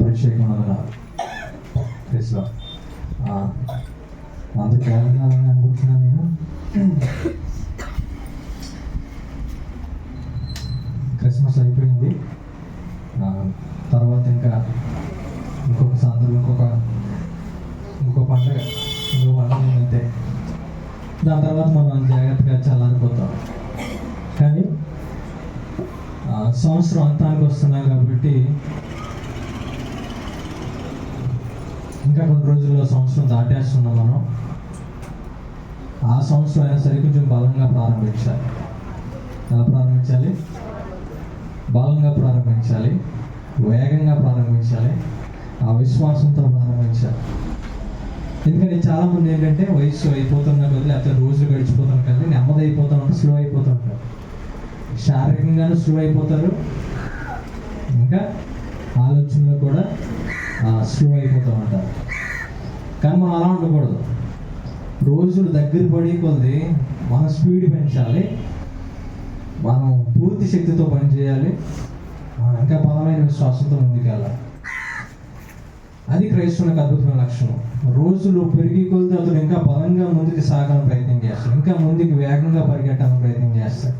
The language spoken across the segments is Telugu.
ప్రత్యేకమైన ప్లేస్లో అంత కేవలం అనుకుంటున్నాను నేను. క్రిస్మస్ అయిపోయింది, తర్వాత ఇంకా ఇంకొక సందర్భం, ఇంకో పండుగ అంతే. దాని తర్వాత మనం జాగ్రత్తగా చల్లారిపోతాం. కానీ సంవత్సరం అంతానికి వస్తున్నాం కాబట్టి ఇంకా కొన్ని రోజుల్లో సంవత్సరం దాటేస్తున్నాం మనం. ఆ సంవత్సరం అయినా సరే కొంచెం బలంగా ప్రారంభించాలి. ఎలా ప్రారంభించాలి? బలంగా ప్రారంభించాలి, వేగంగా ప్రారంభించాలి, ఆ విశ్వాసంతో ప్రారంభించాలి. ఎందుకంటే చాలామంది ఏంటంటే వయసు అయిపోతున్నా కదా, లేకపోతే రోజులు గడిచిపోతాను కదా, నెమ్మది అయిపోతాను, స్లో అయిపోతుంటారు. శారీరకంగానూ స్లో అయిపోతారు, ఇంకా ఆలోచనలో కూడా స్లో అయిపోతూ ఉంటారు. కానీ మనం అలా ఉండకూడదు. రోజులు దగ్గర పడి కొద్ది మన స్పీడ్ పెంచాలి, మనం పూర్తి శక్తితో పనిచేయాలి, ఇంకా బలమైన విశ్వాసంతో ముందుకెళ్ళాలి. అది క్రైస్తవునికి అద్భుతమైన లక్షణం. రోజులు పెరిగి కొలితే అతను ఇంకా బలంగా ముందుకు సాగాలని ప్రయత్నం చేస్తాడు, ఇంకా ముందుకు వేగంగా పరిగెట్టాలని ప్రయత్నం చేస్తాడు.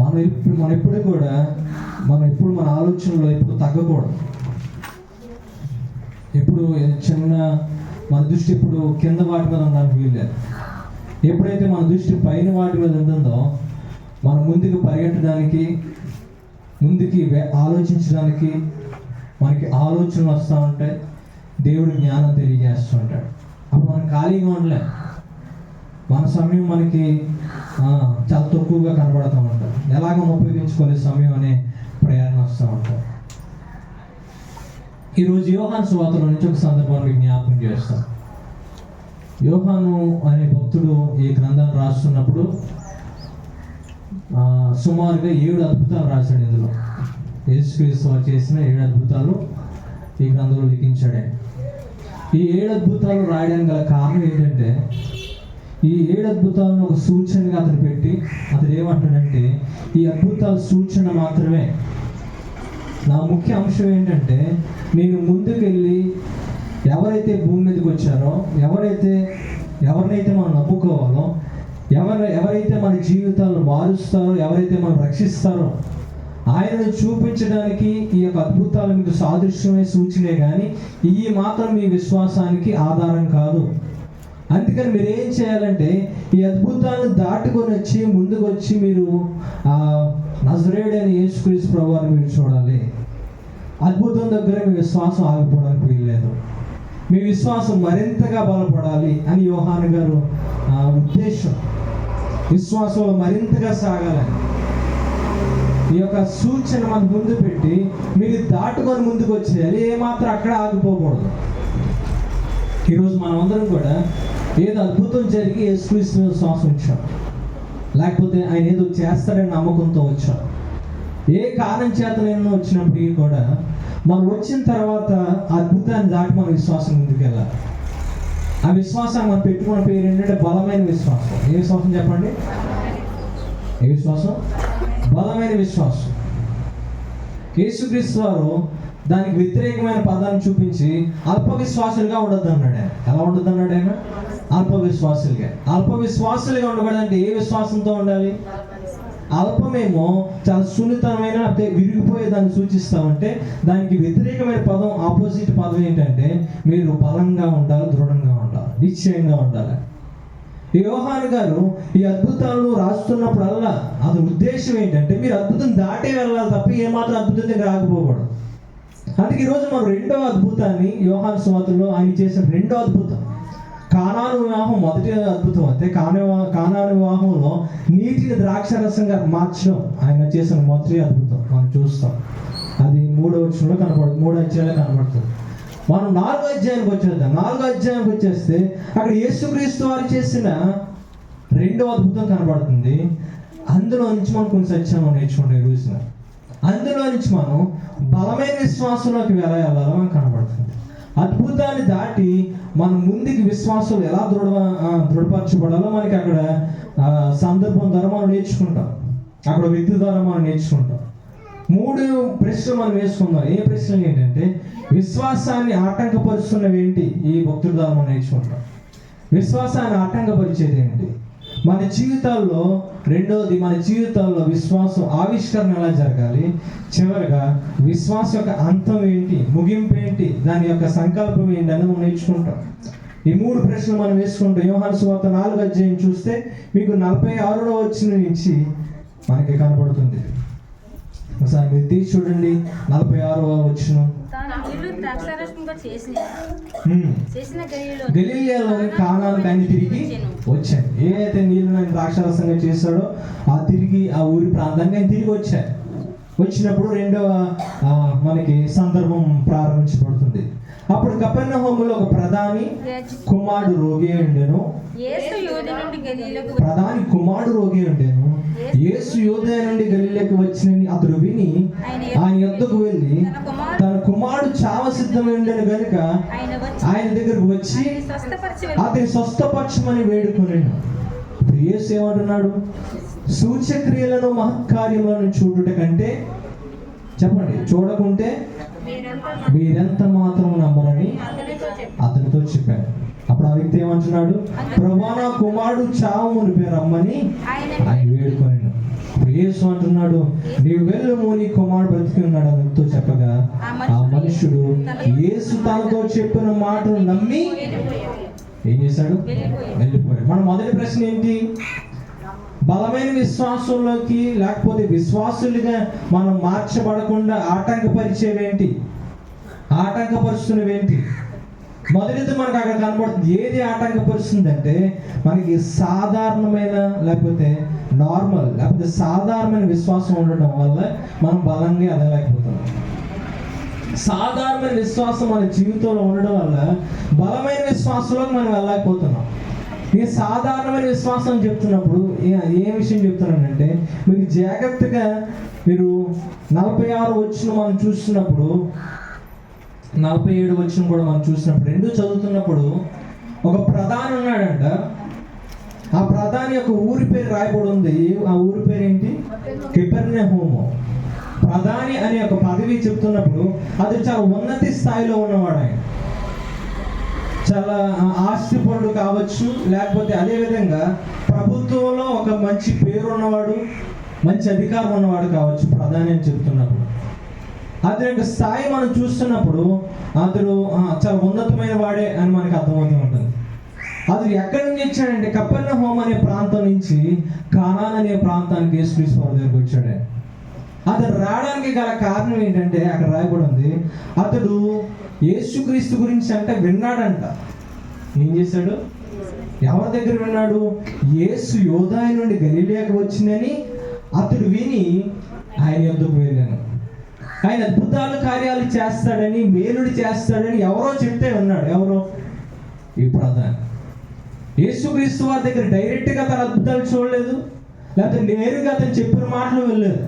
మనం ఎప్పుడు మన ఆలోచనలో ఎప్పుడు తగ్గకూడదు. ఎప్పుడు మన దృష్టి ఎప్పుడు కింద వాటి మీద ఉండడానికి వీల్లేదు. ఎప్పుడైతే మన దృష్టి పైన వాటి మీద ఉంటుందో మనం ముందుకు పరిగెట్టడానికి, ముందుకి ఆలోచించడానికి మనకి ఆలోచనలు వస్తూ ఉంటాయి. దేవుడు జ్ఞానం తెలియజేస్తూ ఉంటాడు. అప్పుడు మనం ఖాళీగా ఉండలేం. మన సమయం మనకి చాలా తక్కువగా కనబడుతూ ఉంటాం. ఎలాగో ఉపయోగించుకోలే సమయం అనే ప్రయాణం వస్తూ ఉంటాం. ఈరోజు యోహాను సువార్తలో నుంచి ఒక సందర్భాన్ని జ్ఞాపకం చేస్తాం. యోహాను అనే భక్తుడు ఈ గ్రంథాన్ని రాస్తున్నప్పుడు సుమారుగా 7 అద్భుతాలు రాశాడు. ఇందులో యేసుక్రీస్తు వారు చేసిన 7 అద్భుతాలు ఈ గ్రంథంలో లిఖించాడు. ఈ 7 అద్భుతాలు రాయడానికి గల కారణం ఏంటంటే, ఈ 7 అద్భుతాలను ఒక సూచనగా అతను పెట్టి అతను ఏమంటాడంటే, ఈ అద్భుతాల సూచన మాత్రమే. నా ముఖ్య అంశం ఏంటంటే, నేను ముందుకెళ్ళి ఎవరైతే భూమి మీదకి వచ్చారో, ఎవరినైతే మనం నమ్ముకోవాలో, ఎవరైతే మన జీవితాలను మారుస్తారో, ఎవరైతే మనం రక్షిస్తారో ఆయనను చూపించడానికి ఈ యొక్క అద్భుతాలు మీకు సాదృశ్యమే, సూచనే, కానీ ఈ మాత్రం మీ విశ్వాసానికి ఆధారం కాదు. అందుకని మీరు ఏం చేయాలంటే, ఈ అద్భుతాలను దాటుకొని వచ్చి ముందుకు వచ్చి మీరు నజరేయుడైన యేసుక్రీస్తు ప్రభువుని మీరు చూడాలి. అద్భుతం దగ్గర మీ విశ్వాసం ఆగిపోవడానికి వీల్లేదు. మీ విశ్వాసం మరింతగా బలపడాలి అని యోహాను గారు ఉద్దేశం. విశ్వాసంలో మరింతగా సాగాలని ఈ యొక్క సూచన మన ముందు పెట్టి మీరు దాటుకొని ముందుకు వచ్చేయాలి. ఏమాత్రం అక్కడ ఆగిపోకూడదు. ఈరోజు మనం అందరం కూడా ఏదో అద్భుతం జరిగి యేసుక్రీస్తు మీద విశ్వాసం వచ్చాం, లేకపోతే ఆయన ఏదో చేస్తాడని నమ్మకంతో వచ్చాం. ఏ కారణం చేతనైనా వచ్చినప్పటికీ కూడా మనం వచ్చిన తర్వాత అద్భుతాన్ని దాటి మన విశ్వాసం ముందుకెళ్ళాలి. ఆ విశ్వాసాన్ని మనం పెట్టుకున్న పేరు ఏంటంటే బలమైన విశ్వాసం. ఏ విశ్వాసం చెప్పండి? ఏ విశ్వాసం? బలమైన విశ్వాసం. యేసుక్రీస్తు వారు దానికి వ్యతిరేకమైన పదాన్ని చూపించి అల్ప విశ్వాసులుగా ఉండొద్దు అన్నాడు ఆయన. ఎలా ఉండొద్దు అన్నాడు ఆయన? అల్ప విశ్వాసులుగా ఉండకూడదంటే ఏ విశ్వాసంతో ఉండాలి? అల్పమేమో చాలా సున్నితమైన, అంటే విరిగిపోయే దాన్ని సూచిస్తామంటే, దానికి వ్యతిరేకమైన పదం, ఆపోజిట్ పదం ఏంటంటే మీరు బలంగా ఉండాలి, దృఢంగా ఉండాలి, నిశ్చయంగా ఉండాలి. యోహాను గారు ఈ అద్భుతాలను రాస్తున్నప్పుడల్లా అది ఉద్దేశం ఏంటంటే, మీరు అద్భుతం దాటే వెళ్ళాలి తప్ప ఏమాత్రం అద్భుతం దగ్గర ఆగిపోకూడదు. అందుకే ఈరోజు మనం 2వ అద్భుతాన్ని యోహాను సువార్తలో ఆయన చేసిన 2వ అద్భుతం, కానాను వివాహం మొదటి అద్భుతం. అయితే కానాను వివాహంలో నీటిని ద్రాక్షరసంగా మార్చడం ఆయన చేసిన మొదటి అద్భుతం మనం చూస్తాం. అది 3వ వచనంలో కనపడుతుంది, 3 అధ్యాయాలు కనపడుతుంది. మనం 4వ అధ్యాయానికి వచ్చేద్దాం. 4వ అధ్యాయానికి వచ్చేస్తే అక్కడ యేసుక్రీస్తు వారు చేసిన 2వ అద్భుతం కనపడుతుంది. అందులో నుంచి మనం కొన్ని సత్యాలు నేర్చుకుంటే రోజున అందులో నుంచి మనం బలమైన విశ్వాసంలోకి ఎలా వెళ్ళాలో మనకు కనపడుతుంది. అద్భుతాన్ని దాటి మనం ముందుకి విశ్వాసం ఎలా దృఢపరచబడాలో మనకి అక్కడ సందర్భం ద్వారా మనం నేర్చుకుంటాం, అక్కడ వ్యక్తి ద్వారా మనం నేర్చుకుంటాం. 3 ప్రశ్నలు మనం వేసుకుందాం. ఏ ప్రశ్నలు ఏంటంటే, విశ్వాసాన్ని ఆటంకపరుస్తున్నవి ఏంటి? ఈ భక్తుల ద్వారా మనం నేర్చుకుంటాం. విశ్వాసాన్ని ఆటంకపరిచేది ఏంటి మన జీవితాల్లో? రెండోది, మన జీవితాల్లో విశ్వాసం ఆవిష్కరణ ఎలా జరగాలి? చివరిగా విశ్వాసం యొక్క అంతం ఏంటి, ముగింపు ఏంటి, దాని యొక్క సంకల్పం ఏంటి అని మనం నేర్చుకుంటాం. ఈ 3 ప్రశ్నలు మనం వేసుకుంటాం. యోహాను సువార్త 4వ అధ్యాయం చూస్తే మీకు 46వ వచనం నుంచి మనకి కనబడుతుంది. ఒకసారి మీరు తీసి చూడండి. 46వ వచనం. గలిలయలోని కానానుకు ఆయన తిరిగి వచ్చాడు. ఏదైతే నీళ్ళు ఆయన ద్రాక్షారసంగా చేశాడో తిరిగి ఆ ఊరి ప్రాంతానికి ఆయన తిరిగి వచ్చాడు. వచ్చినప్పుడు రెండవ మనకి సందర్భం ప్రారంభించబడుతుంది. అప్పుడు కపెర్నహూములో ఒక ప్రధాని కుమారుడు రోగి ఉండెను. ప్రధాని కుమారుడు రోగి ఉండెను. యేసు యూదయ నుండి గలిలయకు వచ్చినని అతడు విని ఆయన యొద్దకు వెళ్ళి తన కుమారుడు చావ సిద్ధమై ఉండెను గనుక ఆయన దగ్గరకు వచ్చి అతని స్వస్థపరచమని వేడుకొనెను. ఇప్పుడు యేసు ఏమంటున్నాడు? సూచక్రియలను మహత్కార్యములను చూడుట కంటే, చెప్పండి, చూడకుంటే మీరెంత మాత్రం నమ్మరని అతనితో చెప్పాడు. అప్పుడు ఆ వ్యక్తి ఏమంటున్నాడు? ప్రభువా, నా కుమారుడు చావు మునిపే రమ్మని ఆయన వేడుకొనెను. యేసు అంటున్నాడు, నీవు వెళ్ళుము, నీ కుమారుడు బ్రతికి ఉన్నాడు అతనితో చెప్పగా ఆ మనుషుడు యేసు తనతో చెప్పిన మాటను నమ్మి ఏం చేశాడు? వెళ్ళిపోయాడు. మన మొదటి ప్రశ్న ఏంటి? బలమైన విశ్వాసంలోకి లేకపోతే విశ్వాసులుగా మనం మార్చబడకుండా ఆటంకపరిచేవేంటి, ఆటంకపరుస్తున్నవేంటి? మొదటిది మనకు అక్కడ కనబడుతుంది. ఏది ఆటంకపరుస్తుంది అంటే, మనకి సాధారణమైన లేకపోతే నార్మల్ లేకపోతే సాధారణమైన విశ్వాసం ఉండడం వల్ల మనం బలంగా ఎదగలేకపోతున్నాం. సాధారణమైన విశ్వాసం మన జీవితంలో ఉండడం వల్ల బలమైన విశ్వాసంలోకి మనం వెళ్ళలేకపోతున్నాం. ఈ సాధారణమైన విశ్వాసం చెప్తున్నప్పుడు ఏ విషయం చెప్తున్నానంటే, మీకు జాగ్రత్తగా మీరు 46 వచనం మనం చూస్తున్నప్పుడు, 47 వచనం కూడా మనం చూసినప్పుడు, రెండు చదువుతున్నప్పుడు ఒక ప్రధాని ఉన్నాడంట. ఆ ప్రధాని యొక్క ఊరి పేరు రాయబడి ఉంది. ఆ ఊరి పేరు ఏంటి? కపెర్నహూము. ప్రధాని అనే ఒక పదవి చెప్తున్నప్పుడు అది చాలా ఉన్నత స్థాయిలో ఉన్నవాడు. ఆయన చాలా ఆస్తిపరుడు కావచ్చు, లేకపోతే అదేవిధంగా ప్రభుత్వంలో ఒక మంచి పేరు ఉన్నవాడు, మంచి అధికారం ఉన్నవాడు కావచ్చు. ప్రధాని అని చెప్తున్నప్పుడు అతని యొక్క స్థాయి మనం చూస్తున్నప్పుడు అతడు చాలా ఉన్నతమైన వాడే అని మనకు అర్థమవుతూ ఉంటుంది. అతడు ఎక్కడి నుంచి వచ్చాడంటే, కపెర్నహూము అనే ప్రాంతం నుంచి కానాన్ అనే ప్రాంతానికి యేసుక్రీస్తు వారి దగ్గరికి వచ్చాడు. అతడు రావడానికి గల కారణం ఏంటంటే, అక్కడ రాయబడి ఉంది, అతడు యేసుక్రీస్తు గురించి అంటే విన్నాడంట. ఏం చేశాడు? ఎవరి దగ్గర విన్నాడు? యేసు యూదయ నుండి గలిలయకు వచ్చిందని అతడు విని ఆయన యొద్దకు వెళ్ళాను. ఆయన అద్భుతాలు కార్యాలు చేస్తాడని, మేలుడు చేస్తాడని ఎవరో చెప్తే విన్నాడు. ఎవరో? ఈ ప్రధాని. యేసుక్రీస్తు వారి దగ్గర డైరెక్ట్గా తన అద్భుతాలు చూడలేదు, లేకపోతే నేరుగా అతను చెప్పిన మాటలు వెళ్ళలేదు.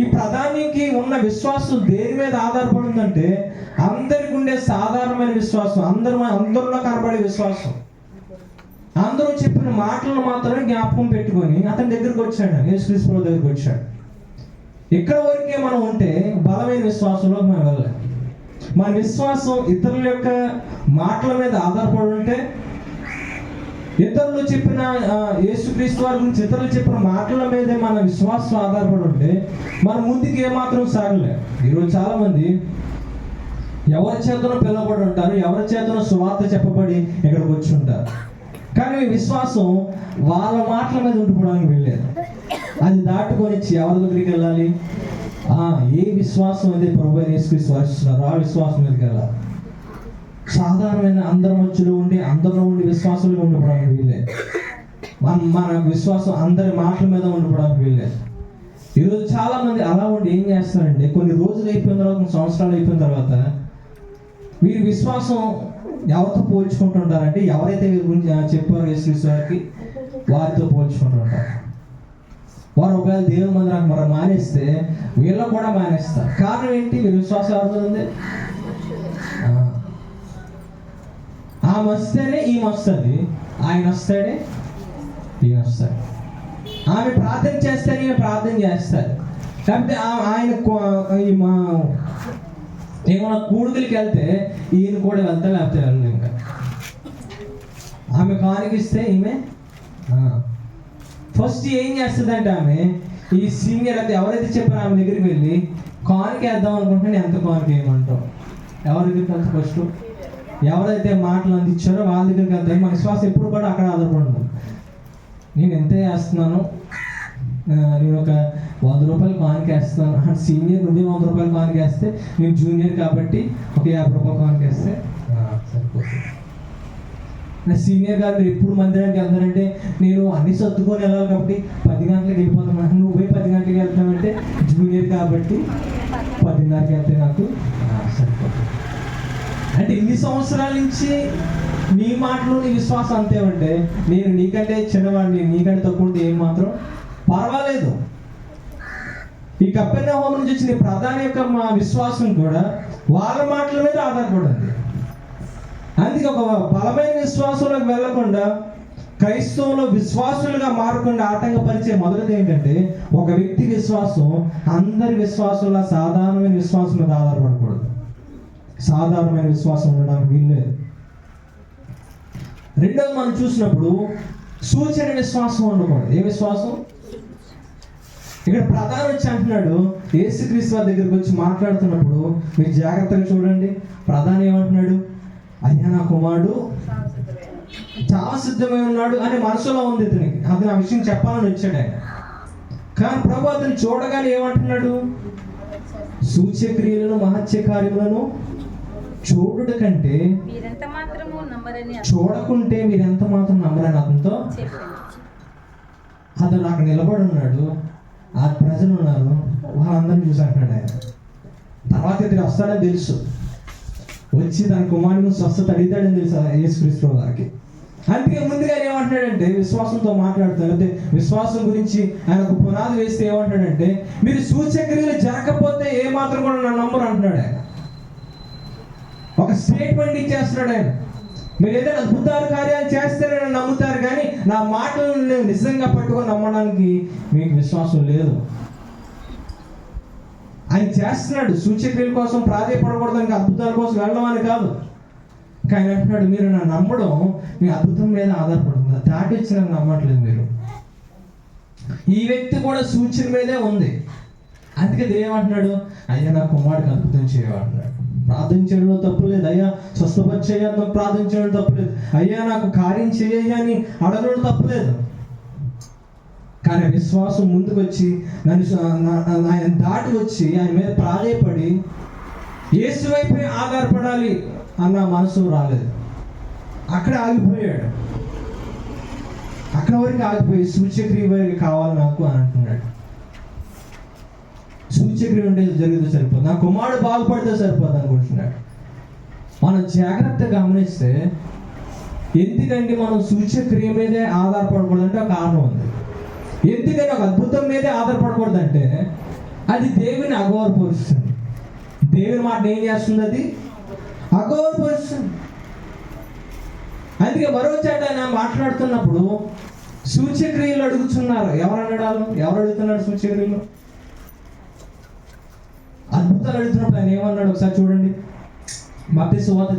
ఈ ప్రధానికి ఉన్న విశ్వాసం దేని మీద ఆధారపడిందంటే, అందరికి ఉండే సాధారణమైన విశ్వాసం, అందరిలో కనబడే విశ్వాసం. అందరూ చెప్పిన మాటలను మాత్రమే జ్ఞాపకం పెట్టుకొని అతని దగ్గరికి వచ్చాడు, యేసుక్రీస్తు దగ్గరికి వచ్చాడు. ఇక్కడ వరకే మనం ఉంటే బలమైన విశ్వాసంలో మనం వెళ్ళాలి. మన విశ్వాసం ఇతరుల యొక్క మాటల మీద ఆధారపడి ఉంటే, ఇతరులు చెప్పిన యేసుక్రీస్తు వారి గురించి ఇతరులు చెప్పిన మాటల మీదే మన విశ్వాసం ఆధారపడి ఉంటే మనం ముందుకు ఏమాత్రం సాగలేదు. ఈరోజు చాలా మంది ఎవరి చేతనో పిలువబడి ఉంటారు, ఎవరి చేతనో సువార్త చెప్పబడి ఇక్కడికి వచ్చి ఉంటారు. కానీ మీ విశ్వాసం వాళ్ళ మాటల మీద ఉండిపోవడానికి వెళ్ళలేదు. అది దాటుకొని ఎవరి దగ్గరికి వెళ్ళాలి? ఏ విశ్వాసం అయితే ప్రభువైన యేసుక్రీస్తు వారిస్తున్నారు ఆ విశ్వాసం మీదకి వెళ్ళాలి. సాధారణమైన అందరి మధ్యలో ఉండి అందరిలో ఉండి విశ్వాసంలో ఉండిపోవడానికి వీల్లేదు. మన విశ్వాసం అందరి మాటల మీద ఉండిపోవడానికి వీల్లేదు. ఈరోజు చాలా మంది అలా ఉండి ఏం చేస్తారంటే, కొన్ని రోజులు అయిపోయిన తర్వాత, కొన్ని సంవత్సరాలు అయిపోయిన తర్వాత వీరి విశ్వాసం ఎవరితో పోల్చుకుంటుంటారంటే, ఎవరైతే వీరి గురించి చెప్పారో యేసుక్రీస్తు వారికి వారితో పోల్చుకుంటుంటారు. వారు ఒకవేళ దేవుని మందిరానికి మరి మానేస్తే వీళ్ళు కూడా మానేస్తారు. కారణం ఏంటి? వీరి విశ్వాసం ఎవరితో ఉంది? ఆమె వస్తేనే ఈమె వస్తుంది, ఆయన వస్తేనే ఈమె వస్తాడు. ఆమె ప్రార్థన చేస్తేనే ఈమె ప్రార్థన చేస్తారు. లేకపోతే ఆయన మా ఏమన్నా కూడుకులకి వెళ్తే ఈయన కూడా వెళ్తా, లేకపోతే వెళ్ళలేదు. ఇంకా ఆమె కానికిస్తే ఈమె ఫస్ట్ ఏం చేస్తుందంటే ఆమె ఈ సీనియర్ అయితే ఎవరైతే చెప్పారో ఆమె దగ్గరికి వెళ్ళి కానుక వేద్దాం అనుకుంటే ఎంత కానుక ఏమంటాం, ఎవరి దగ్గరికి వెళ్తే ఫస్ట్ ఎవరైతే మాటలు అందించారో వాళ్ళ దగ్గరికి వెళ్తాయి. మన విశ్వాసం ఎప్పుడు కూడా అక్కడ ఆధారపడదు. నేను ఎంత వేస్తున్నాను, నేను ఒక 100 రూపాయలు కానుక వేస్తున్నాను, సీనియర్ నువ్వే 100 రూపాయలు కానుక వేస్తే నేను జూనియర్ కాబట్టి ఒక 50 రూపాయలు కానుక వేస్తే సరిపోతుంది. సీనియర్ గారు మీరు ఎప్పుడు మందిరానికి వెళ్తారంటే నేను అన్ని సర్దుకొని వెళ్ళాలి కాబట్టి 10 గంటలకు వెళ్ళిపోతాను, నువ్వు పోయి 10 గంటలకు వెళ్తామంటే జూనియర్ కాబట్టి 10:30కి వెళ్తే నాకు సరిపోతుంది. అంటే ఇన్ని సంవత్సరాల నుంచి నీ మాటలు నీ విశ్వాసం అంతేమంటే నేను నీకంటే చిన్నవాడిని, నీకంటే తక్కువ ఉంటే ఏం మాత్రం పర్వాలేదు. ఈ కపెర్నహూము నుంచి వచ్చిన ప్రధాన యొక్క మా విశ్వాసం కూడా వాళ్ళ మాటల మీద ఆధారపడింది. అందుకే ఒక బలమైన విశ్వాసంలోకి వెళ్లకుండా క్రైస్తవంలో విశ్వాసులుగా మారకుండా ఆటంకపరిచే మొదటిది ఏంటంటే ఒక వ్యక్తి విశ్వాసం అందరి విశ్వాసంలో సాధారణమైన విశ్వాసం మీద ఆధారపడకూడదు. సాధారణమైన విశ్వాసం ఉండడానికి వీల్లేదు. రెండోది మనం చూసినప్పుడు సూచన విశ్వాసం ఉండకూడదు. ఏ విశ్వాసం? ఇక్కడ ప్రధాని వచ్చి అంటున్నాడు, యేసుక్రీస్తు వారి దగ్గరికి వచ్చి మాట్లాడుతున్నప్పుడు మీరు జాగ్రత్తగా చూడండి. ప్రధాని ఏమంటున్నాడు? అయ్యా నా కుమారుడు చాలా సిద్ధమై ఉన్నాడు అని మనసులో ఉంది ఇతనికి. అతను ఆ విషయం చెప్పాలని వచ్చాడు ఆయన. కానీ ప్రభు అతను చూడగానే ఏమంటున్నాడు? సూచ్యక్రియలను మహత్య కార్యములను చూడుట కంటే చూడకుంటే మీరు ఎంత మాత్రం నమ్మరని అతనితో అతను అక్కడ నిలబడి ఉన్నాడు. ఆ ప్రజలు ఉన్నారు, వాళ్ళందరినీ చూసి అంటున్నాడు ఆయన. తర్వాత ఇతను వస్తాడని తెలుసు, వచ్చి తన కుమారుని స్వస్థత అడిగాడని తెలుసు యేసుక్రీస్తు వారికి. అందుకే ముందుగా ఏమంటున్నాడంటే విశ్వాసంతో మాట్లాడుతాడు. అంటే విశ్వాసం గురించి ఆయన ఒక పునాది వేస్తే ఏమంటాడంటే మీరు సూచక్రియలు జరగకపోతే ఏ మాత్రం కూడా నన్ను నమ్మరు అంటున్నాడు ఆయన. ఒక స్టేట్మెంట్ ఇచ్చేస్తున్నాడు ఆయన. మీరు ఏదైనా అద్భుతాలు కార్యాలు చేస్తేనే నన్ను నమ్ముతారు, కానీ నా మాటలను నేను నిజంగా పట్టుకొని నమ్మడానికి మీకు విశ్వాసం లేదు. ఆయన చేస్తున్నాడు సూచక్రియల కోసం ప్రాధాన్యపడకూడదని, అద్భుతాల కోసం వెళ్ళడం అని కాదు. కానీ అంటున్నాడు మీరు నన్ను నమ్మడం మీ అద్భుతం మీద ఆధారపడుతుంది, దాటి వచ్చి నన్ను నమ్మట్లేదు మీరు. ఈ వ్యక్తి కూడా సూచన మీదే ఉంది. అందుకే ఏమంటున్నాడు? అయ్యా నా కుమారుడికి అద్భుతం చేయమంటున్నాడు. ప్రార్థన చేయడంలో తప్పు లేదు. అయ్యా స్వస్థపరిచేయాలని ప్రార్థన చేయడం తప్పు లేదు. అయ్యా నాకు కార్యం చేయని అడగడం తప్పు లేదు. కానీ విశ్వాసం ముందుకు వచ్చి ఆయన దాటి వచ్చి ఆయన మీద ప్రాధాయపడి యేసు వైపే ఆధారపడాలి అన్న మనసు రాలేదు. అక్కడ ఆగిపోయాడు. అక్కడ వరకు ఆగిపోయి సూచక్రియ వరకు కావాలి నాకు అని అంటున్నాడు. సూచక్రియ ఉంటే జరిగితే సరిపోదు, నా కుమారుడు బాగుపడితే సరిపోదు అనుకుంటున్నాడు. మనం జాగ్రత్తగా గమనిస్తే ఎందుకంటే మనం సూచక్రియ మీదే ఆధారపడకూడదంటే ఒక కారణం ఉంది. ఎందుకని ఒక అద్భుతం మీదే ఆధారపడకూడదంటే అది దేవుని అగౌరవపరుస్తుంది. దేవుని మాట ఏం చేస్తుంది? అది అగౌరవపరుస్తుంది. అందుకే మరో చాట ఆయన మాట్లాడుతున్నప్పుడు సూచక్రియలు అడుగుతున్నారు. ఎవరు అడుగుతున్నాడు సూచక్రియలు? అద్భుతాలు అడుగుతున్నప్పుడు ఆయన ఏమన్నాడు ఒకసారి చూడండి. మత్తయి సువార్త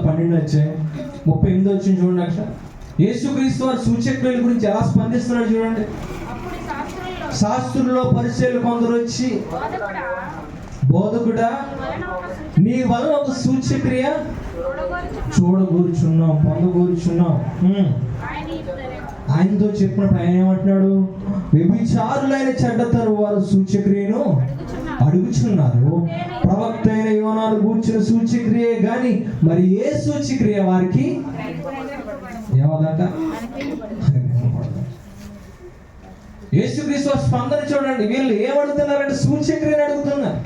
12:38 వచ్చింది చూడండి. అక్షర యేసుక్రీస్తు వారు సూచక్రియల గురించి ఎలా స్పందిస్తున్నాడు చూడండి. శాస్త్రుల్లో పరిచయులు కొందరు వచ్చి బోధకుడా నీ వలన ఒక సూచక్రియ చూడగూర్చున్నాం, పొందగూర్చున్నాం. ఆయనతో చెప్పినప్పుడు ఆయన ఏమంటున్నాడు? వ్యభిచారులైన చెడ్డతరు వారు సూచక్రియను అడుగుచున్నారు, ప్రవక్త అయిన యోనాను గూర్చిన సూచక్రియే గాని మరి ఏ సూచక్రియ వారికి ఏమదంట? యేసుక్రీస్తు స్పందన చూడండి. వీళ్ళు ఏమడుగుతున్నారంటే సూచక్రియను అడుగుతున్నారు.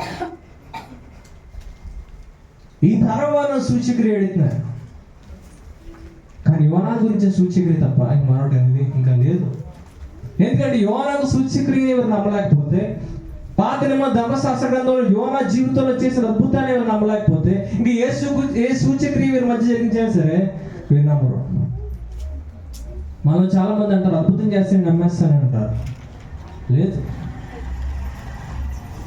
ఈ తరం వారు సూచక్రియ అడుగుతున్నారు, కానీ యోనా గురించి సూచక్రియ తప్ప మరొకటి అనేది ఇంకా లేదు. ఎందుకంటే యోనాకు సూచక్రియ ఎవరు నమ్మలేకపోతే, పాత నియమ ధర్మశాస్త్ర గ్రంథంలో యోనా జీవితంలో చేసిన అద్భుతాన్ని ఎవరు నమ్మలేకపోతే ఇంక ఏ సూచక్రియ వీరి మధ్య జరిగించినా సరే వీరు నమ్మరు. మనం చాలా మంది అంటారు అద్భుతం చేస్తే నమ్మేస్తానని అంటారు. లేదు,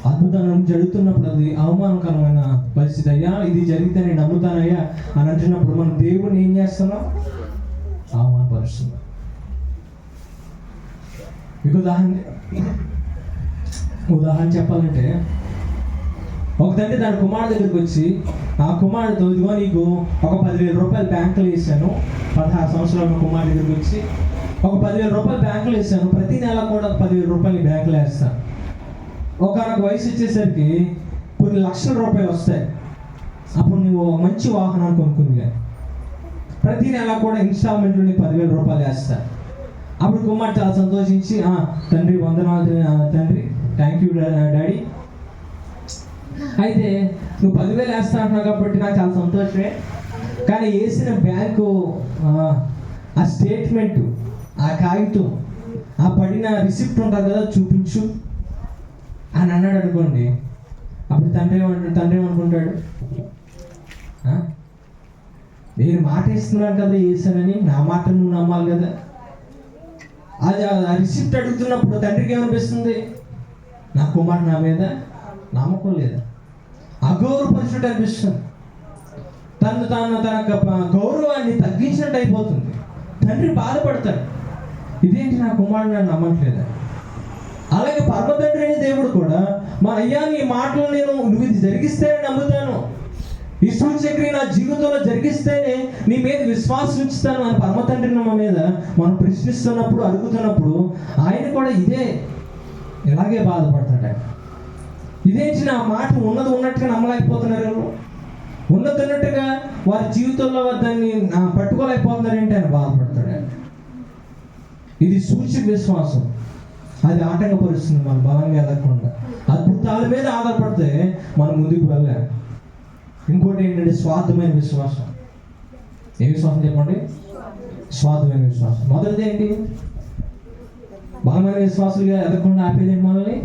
అద్భుతంగా జరుగుతున్నప్పుడు అది అవమానకరమైన పరిస్థితి. అయ్యా ఇది జరిగితే నేను నమ్ముతానయ్యా అని అంటున్నప్పుడు మనం దేవుడిని ఏం చేస్తున్నాం? అవమానపరుస్తున్నాం. మీకు ఉదాహరణ చెప్పాలంటే, ఒక తండ్రి తన కుమారుడు దగ్గరికి వచ్చి, ఆ కుమారుడితో ఇదిగో నీకు ఒక 10,000 రూపాయలు బ్యాంకులో వేసాను. 16 సంవత్సరాల కుమారుడి దగ్గరికి వచ్చి ఒక 10,000 రూపాయలు బ్యాంకులో వేసాను, ప్రతి నెల కూడా 10,000 రూపాయలు బ్యాంకులో వేస్తాను. ఒకనొక వయసు వచ్చేసరికి కొన్ని లక్షల రూపాయలు వస్తాయి. అప్పుడు నువ్వు మంచి వాహనాన్ని కొనుక్కుంది, కానీ ప్రతి నెల కూడా ఇన్స్టాల్మెంట్లో 10,000 రూపాయలు వేస్తా. అప్పుడు కుమార్ చాలా సంతోషించి, తండ్రి వందనాలు తండ్రి, థ్యాంక్ యూ డాడీ, అయితే నువ్వు 10,000 వేస్తా అంటున్నావు కాబట్టి నాకు చాలా సంతోషమే, కానీ వేసిన బ్యాంకు ఆ స్టేట్మెంటు, ఆ కాగితం, ఆ పడిన రిసిప్ట్ ఉంటుంది కదా చూపించు అని అన్నాడు అనుకోండి. అప్పుడు తండ్రి ఏమనుకుంటాడు? నేను మాట ఇస్తున్నాను కదా వేసానని, నా మాట నువ్వు నమ్మాలి కదా. అది ఆ రిసిప్ట్ అడుగుతున్నప్పుడు తండ్రికి ఏమనిపిస్తుంది? నా కుమారుడు నా మీద నమ్మకం లేదా, అగౌరవపరిచినట్టు అనిపిస్తుంది. తన గౌరవాన్ని తగ్గించినట్టు అయిపోతుంది. తండ్రి బాధపడతాడు, ఇదేంటి నా కుమారుడు నన్ను నమ్మట్లేదా. అలాగే పరమ తండ్రి అయిన దేవుడు కూడా, మా అయ్యా నీ మాటలు నువ్వు ఇది జరిగిస్తేనే నమ్ముతాను, ఈ సూచక్రియ నా జీవితంలో జరిగిస్తేనే నీ మీద విశ్వాసం ఉంచుతాను అని పరమ తండ్రిని మన మీద మనం ప్రశ్నిస్తున్నప్పుడు, అడుగుతున్నప్పుడు ఆయన కూడా ఇలాగే బాధపడతాడు. ఇదేంటి నా మాట ఉన్నట్టుగా నమ్మలేకపోతున్నారు, ఉన్నట్టుగా వారి జీవితంలో దాన్ని పట్టుకోలేకపోతున్నారు ఏంటి అని బాధపడతాడు. ఇది సూచక విశ్వాసం, అది ఆటంకపరుస్తుంది మనం బలంగా ఎదగకుండా. అద్భుతాల మీద ఆధారపడితే మనం ముందుకు వెళ్ళాలి. ఇంకోటి ఏంటంటే స్వార్థమైన విశ్వాసం. ఏ విశ్వాసం చెప్పండి? స్వార్థమైన విశ్వాసం. మొదటిది ఏంటి? బలమైన విశ్వాసులుగా ఎదగకుండా ఆపేది మనల్ని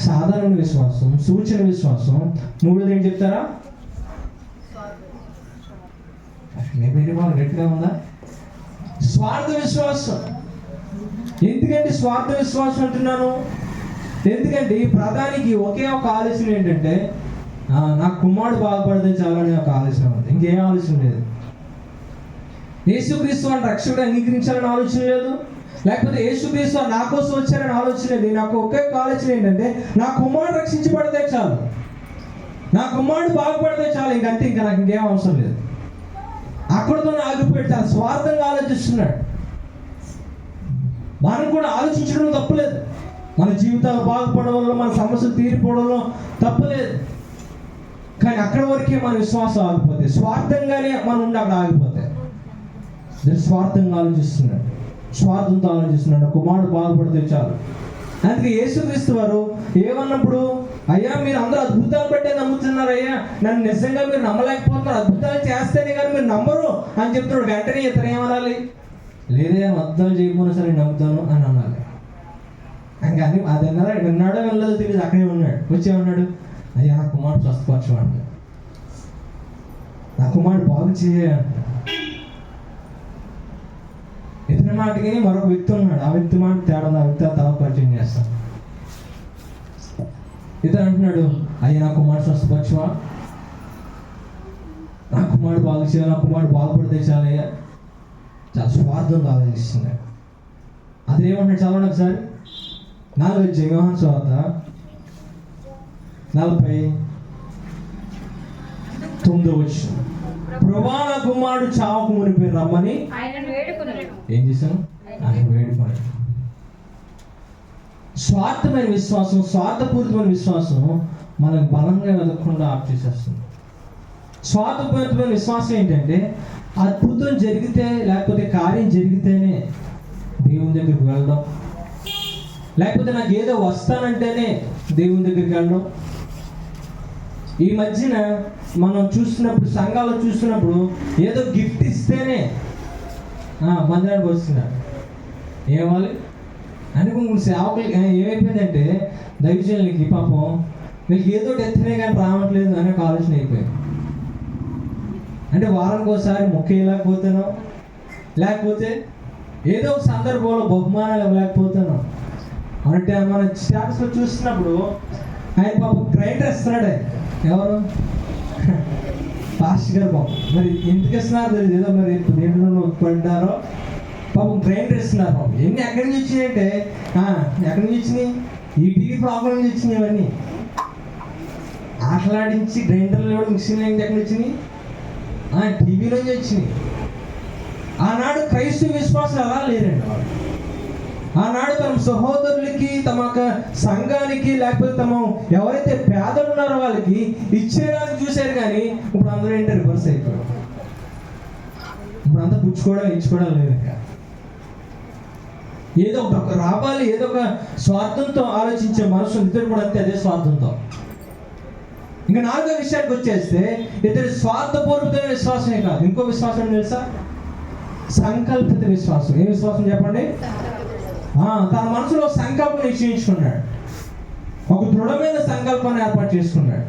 సాధారణ విశ్వాసం, సూచన విశ్వాసం. మూడోది ఏం చెప్తారా? గట్టిగా ఉందా? స్వార్థ విశ్వాసం. ఎందుకంటే స్వార్థ విశ్వాసం అంటున్నాను? ఎందుకంటే ఈ ప్రధానికి ఒకే ఒక ఆలోచన ఏంటంటే, నా కుమారుడు బాగుపడితే చాలని ఒక ఆలోచన ఉంది, ఇంకేం ఆలోచన లేదు. యేసుక్రీస్తు అని రక్షకుడు అంగీకరించాలని ఆలోచన లేదు, లేకపోతే యేసుక్రీస్తు నా కోసం వచ్చారని ఆలోచన లేదు. నాకు ఒకే ఆలోచన ఏంటంటే, నా కుమారుడు రక్షించబడితే చాలు, నా కుమారుడు బాగుపడితే చాలు, ఇంకంటే ఇంకా నాకు ఇంకేం అవసరం లేదు. అక్కడితో ఆగిపోయి చాలా స్వార్థంగా ఆలోచిస్తున్నాడు. మనం కూడా ఆలోచించడం తప్పులేదు, మన జీవితాలు బాగుపడడంలో, మన సమస్యలు తీరిపోవడంలో తప్పులేదు. కానీ అక్కడి వరకే మన విశ్వాసం ఆగిపోతే, స్వార్థంగానే మనం ఉండి అక్కడ ఆగిపోతే. స్వార్థంగా ఆలోచిస్తున్నాడు, స్వార్థంతో ఆలోచిస్తున్నాడు, కుమారుడు బాగుపడితే చాలు. అందుకే యేసుక్రీస్తు వారు ఏమన్నప్పుడు, అయ్యా మీరు అందరూ అద్భుతాలు పెట్టే నమ్ముతున్నారు, అయ్యా నన్ను నిజంగా మీరు నమ్మలేకపోతున్నారు, అద్భుతాలు చేస్తేనే కానీ మీరు నమ్మరు అని చెప్తున్నాడు. వెంటనే ఇతను ఏమనాలి? లేదే అద్భుతాలు చేయకపోయినా సరే నమ్ముతాను అని అనాలి. కానీ అది విన్నాడో వెళ్ళదో తెలియదు, అక్కడే ఉన్నాడు. వచ్చేమన్నాడు? అయ్యా నా కుమారుడు స్వస్థపరచమండి, నా కుమారుడు బాగు చేయాలి. ఇతని మాటకి మరొక వ్యక్తి ఉన్నాడు, ఆ వ్యక్తి మాట తేడా, ఆ వ్యక్తి తల పరిచయం చేస్తాను. ఇతను అంటున్నాడు, అయ్యా నా కుమారుడు స్వస్థపరచవా, నా కుమారుడు బాగు చేయాలి, నా కుమారుడు బాగుపడితే చాలయ్యా. చాలా స్వార్థంగా ఆలోచిస్తున్నాడు. అదేమంటున్నాడు చదవండి ఒకసారి. 4 యోహాను సువార్త 49 ప్రభువా నా కుమారుడు చావకు మునిపి రమ్మని ఏం చేశాను? ఆయన వేడుకున్నాడు. స్వార్థమైన విశ్వాసం, స్వార్థపూరితమైన విశ్వాసం మనకు బలంగా వెదగకుండా ఆప్ చేసేస్తుంది. స్వార్థపూరితమైన విశ్వాసం ఏంటంటే, అద్భుతం జరిగితే లేకపోతే కార్యం జరిగితేనే దేవుని దగ్గరికి వెళ్ళడం, లేకపోతే నాకు ఏదో వస్తానంటేనే దేవుని దగ్గరికి వెళ్ళడం. ఈ మధ్యన మనం చూస్తున్నప్పుడు, సంఘాలు చూస్తున్నప్పుడు ఏదో గిఫ్ట్ ఇస్తేనే మందిరానికి వస్తున్నారు. ఏమవ్వాలి అనుకున్న సేవకులు ఏమైపోయిందంటే, దైవజనులకి పాపం వీళ్ళకి ఏదో ఎత్తనే కానీ రావట్లేదు అనే ఒక ఆలోచన అయిపోయింది. అంటే వారానికి ఒకసారి మొక్క ఇవ్వలేకపోతాను, లేకపోతే ఏదో ఒక సందర్భంలో బహుమానాలు ఇవ్వలేకపోతాను అంటే. మన స్టాటస్లో చూస్తున్నప్పుడు ఆయన పాపం గ్రైండర్ ఇస్తున్నాడు. ఎవరు? పాస్టర్ గారు. పాపం మరి ఎందుకు ఇస్తున్నారు తెలియదు, ఏదో మరి దేంట్లో పడ్డారో పాపం గ్రైండర్ ఇస్తున్నారు. పాపం ఎన్ని ఎక్కడి నుంచి వచ్చినాయి అంటే, ఎక్కడి నుంచి వచ్చినాయి? ఈ టీవీ ప్రాబ్లం నుంచి వచ్చినాయి. ఇవన్నీ ఆటలాడించి గ్రైండర్లు కూడా మిక్సీలు ఎక్కడి వచ్చినాయి? టీవీలోంచి వచ్చినాయి. ఆనాడు క్రైస్తవ విశ్వాసం అలా లేరండి. ఆనాడు తమ సహోదరులకి, తమ సంఘానికి, లేకపోతే తమ ఎవరైతే పేదలు ఉన్నారో వాళ్ళకి ఇచ్చేయడానికి చూశారు. కానీ ఇప్పుడు అందరూ ఏంటో రివర్స్ అయిపోయారు. ఇప్పుడు అంతా పుచ్చుకోవడం, ఇచ్చుకోవడం లేదు. ఇంకా ఏదో ఒక రావాలి, ఏదో ఒక స్వార్థంతో ఆలోచించే మనసు ఇద్దరు కూడా అంతే, అదే స్వార్థంతో. ఇంకా 4వ విషయానికి వచ్చేస్తే, ఇతడు స్వార్థపూర్వకమైన విశ్వాసమే కాదు, ఇంకో విశ్వాసం తెలుసా? సంకల్పిత విశ్వాసం. ఏ విశ్వాసం చెప్పండి? తన మనసులో సంకల్పం నిశ్చయించుకున్నాడు, ఒక దృఢమైన సంకల్పాన్ని ఏర్పాటు చేసుకున్నాడు.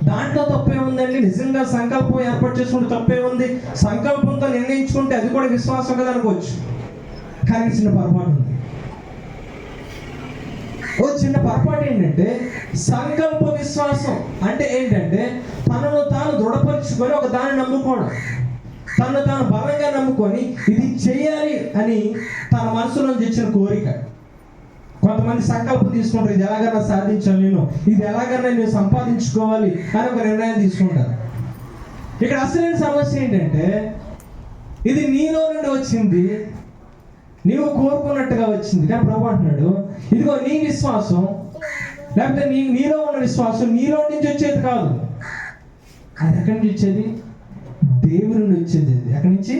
దాంట్లో తప్పే ఉందండి? నిజంగా సంకల్పం ఏర్పాటు చేసుకుంటే తప్పే ఉంది. సంకల్పంతో నిర్ణయించుకుంటే అది కూడా విశ్వాసం కదా అనుకోవచ్చు. కానీ చిన్న పొరపాటు ఉంది. చిన్న పొరపాటు ఏంటంటే, సంకల్ప విశ్వాసం అంటే ఏంటంటే తనను తాను దృఢపరుచుకొని ఒక దాన్ని నమ్ముకోవడం, తను తాను బలంగా నమ్ముకొని ఇది చేయాలి అని తన మనసులో తెచ్చిన కోరిక. కొంతమంది సంకల్పం తీసుకుంటారు, ఇది ఎలాగైనా సాధించాలి, ఇది ఎలాగైనా నేను సంపాదించుకోవాలి అని ఒక నిర్ణయం తీసుకుంటారు. ఇక్కడ అసలైన సమస్య ఏంటంటే, ఇది నీలో నుండి వచ్చింది, నీవు కోరుకున్నట్టుగా వచ్చింది. కానీ ప్రభు అంటున్నాడు, ఇదిగో నీ విశ్వాసం, లేకపోతే నీలో ఉన్న విశ్వాసం నీలో నుంచి వచ్చేది కాదు. అది ఎక్కడి నుంచి వచ్చేది? దేవుని నుండి వచ్చేది. ఎక్కడి నుంచి?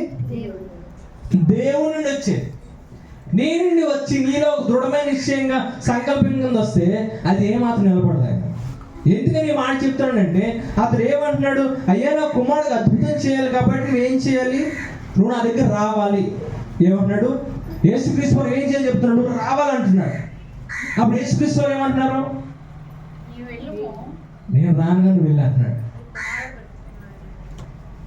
దేవుని నుండి వచ్చేది. నీ నుండి వచ్చి నీలో దృఢమైన నిశ్చయంగా సంకల్పంగా వస్తే అది ఏమాత్రం నిలబడదు. ఆయన ఎందుకని ఈ మాట చెప్తాడంటే, అతడు ఏమంటున్నాడు? అయ్యా, నా కుమారుడికి అద్భుతం చేయాలి కాబట్టి నువ్వేం చేయాలి? నువ్వు నా దగ్గర రావాలి. ఏమంటున్నాడు? యేసుక్రీస్తు వారు ఏం చేయాలి చెప్తున్నాడు? రావాలంటున్నాడు. అప్పుడు యేసుక్రీస్తు వారు ఏమంటున్నారు? నేను రానుగా నువ్వు వెళ్ళి అంటున్నాడు.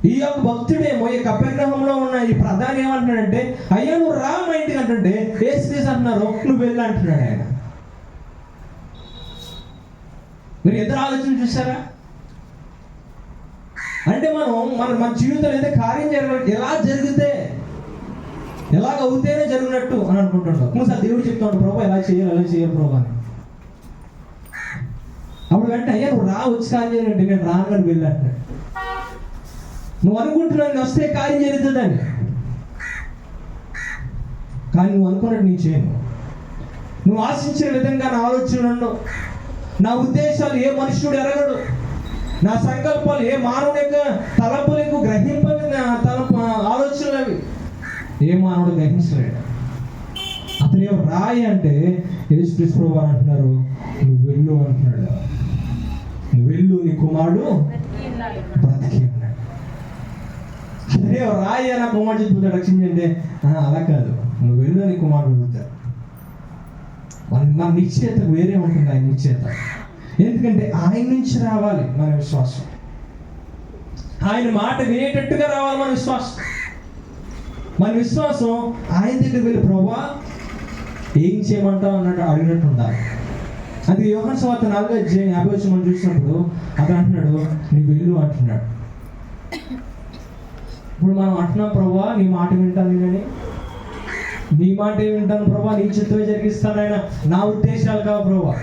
ఈ యొక్క భక్తుడేమో ఈ కపెర్నహూములో ఉన్న ఈ ప్రధాని ఏమంటున్నాడంటే, అయ్యా నువ్వు రా మా ఇంటికి అంటుంటే యేసుక్రీస్తు అంటున్నారు నువ్వు వెళ్ళి అంటున్నాడు. ఆయన మీరు ఇద్దరు ఆలోచన చూసారా? అంటే మన జీవితంలో ఏదో కార్యం జరగాలి, ఎలా జరిగితే ఎలాగ అవుతేనే జరిగినట్టు అని అనుకుంటుంటాం. ఒకసారి దేవుడు చెప్తాడు, ప్రభు ఎలా చేయాలి, అలా చేయాలి ప్రభు అని. అప్పుడు వెంటనే అయ్యా నువ్వు రా, వచ్చి కార్యం చేయాలంటే నేను రాను వెళ్ళంటున్నాడు. నువ్వు అనుకుంటున్నాను వస్తే కార్యం జరుగుతుందని, కానీ నువ్వు అనుకున్నట్టు నేను చేయను. నువ్వు ఆశించిన విధంగా నా ఆలోచనలు ఉండవు, నా ఉద్దేశాలు ఏ మనుషుడు ఎరగడు, నా సంకల్పాలు ఏ మానవుడి యొక్క తలంపులకు గ్రహింపని ఆలోచనలు అవి ఏ మానవుడు గ్రహించలేడు. అతను రాయి అంటే యేసుక్రీస్తు ప్రభువు అంటున్నారు నువ్వు వెళ్ళు అంటున్నాడు. నువ్వు వెళ్ళు, నీ కుమారుడు బ్రతికి ఉన్నాడు. అదే రాయి నా కుమారుడు చెప్తుంటే రక్షించంటే అలా కాదు, నువ్వు వెళ్ళు, నీ కుమారుడు వెళ్తాడు. మన నిశ్చయత వేరే ఉంటుంది. ఆయన నిశ్చయత ఎందుకంటే ఆయన నుంచి రావాలి మన విశ్వాసం, ఆయన మాట వినేటట్టుగా రావాలి మన విశ్వాసం. మన విశ్వాసం ఆయన దగ్గర వెళ్ళి ప్రభువా ఏం చేయమంటావు అన్నట్టు అడిగినట్టు ఉండాలి. అది యోహాను సువార్త 4:50 మనం చూసినప్పుడు అతను అంటున్నాడు నువ్వు వెళ్ళు అంటున్నాడు. ఇప్పుడు మనం అంటున్నాం ప్రభువా నీ మాట వింటాను నేనని, నీ మాట వింటాను ప్రభువా, నీ చిత్తమే జరిగిస్తాను ఆయన, నా ఉద్దేశాలు కావు ప్రభువా.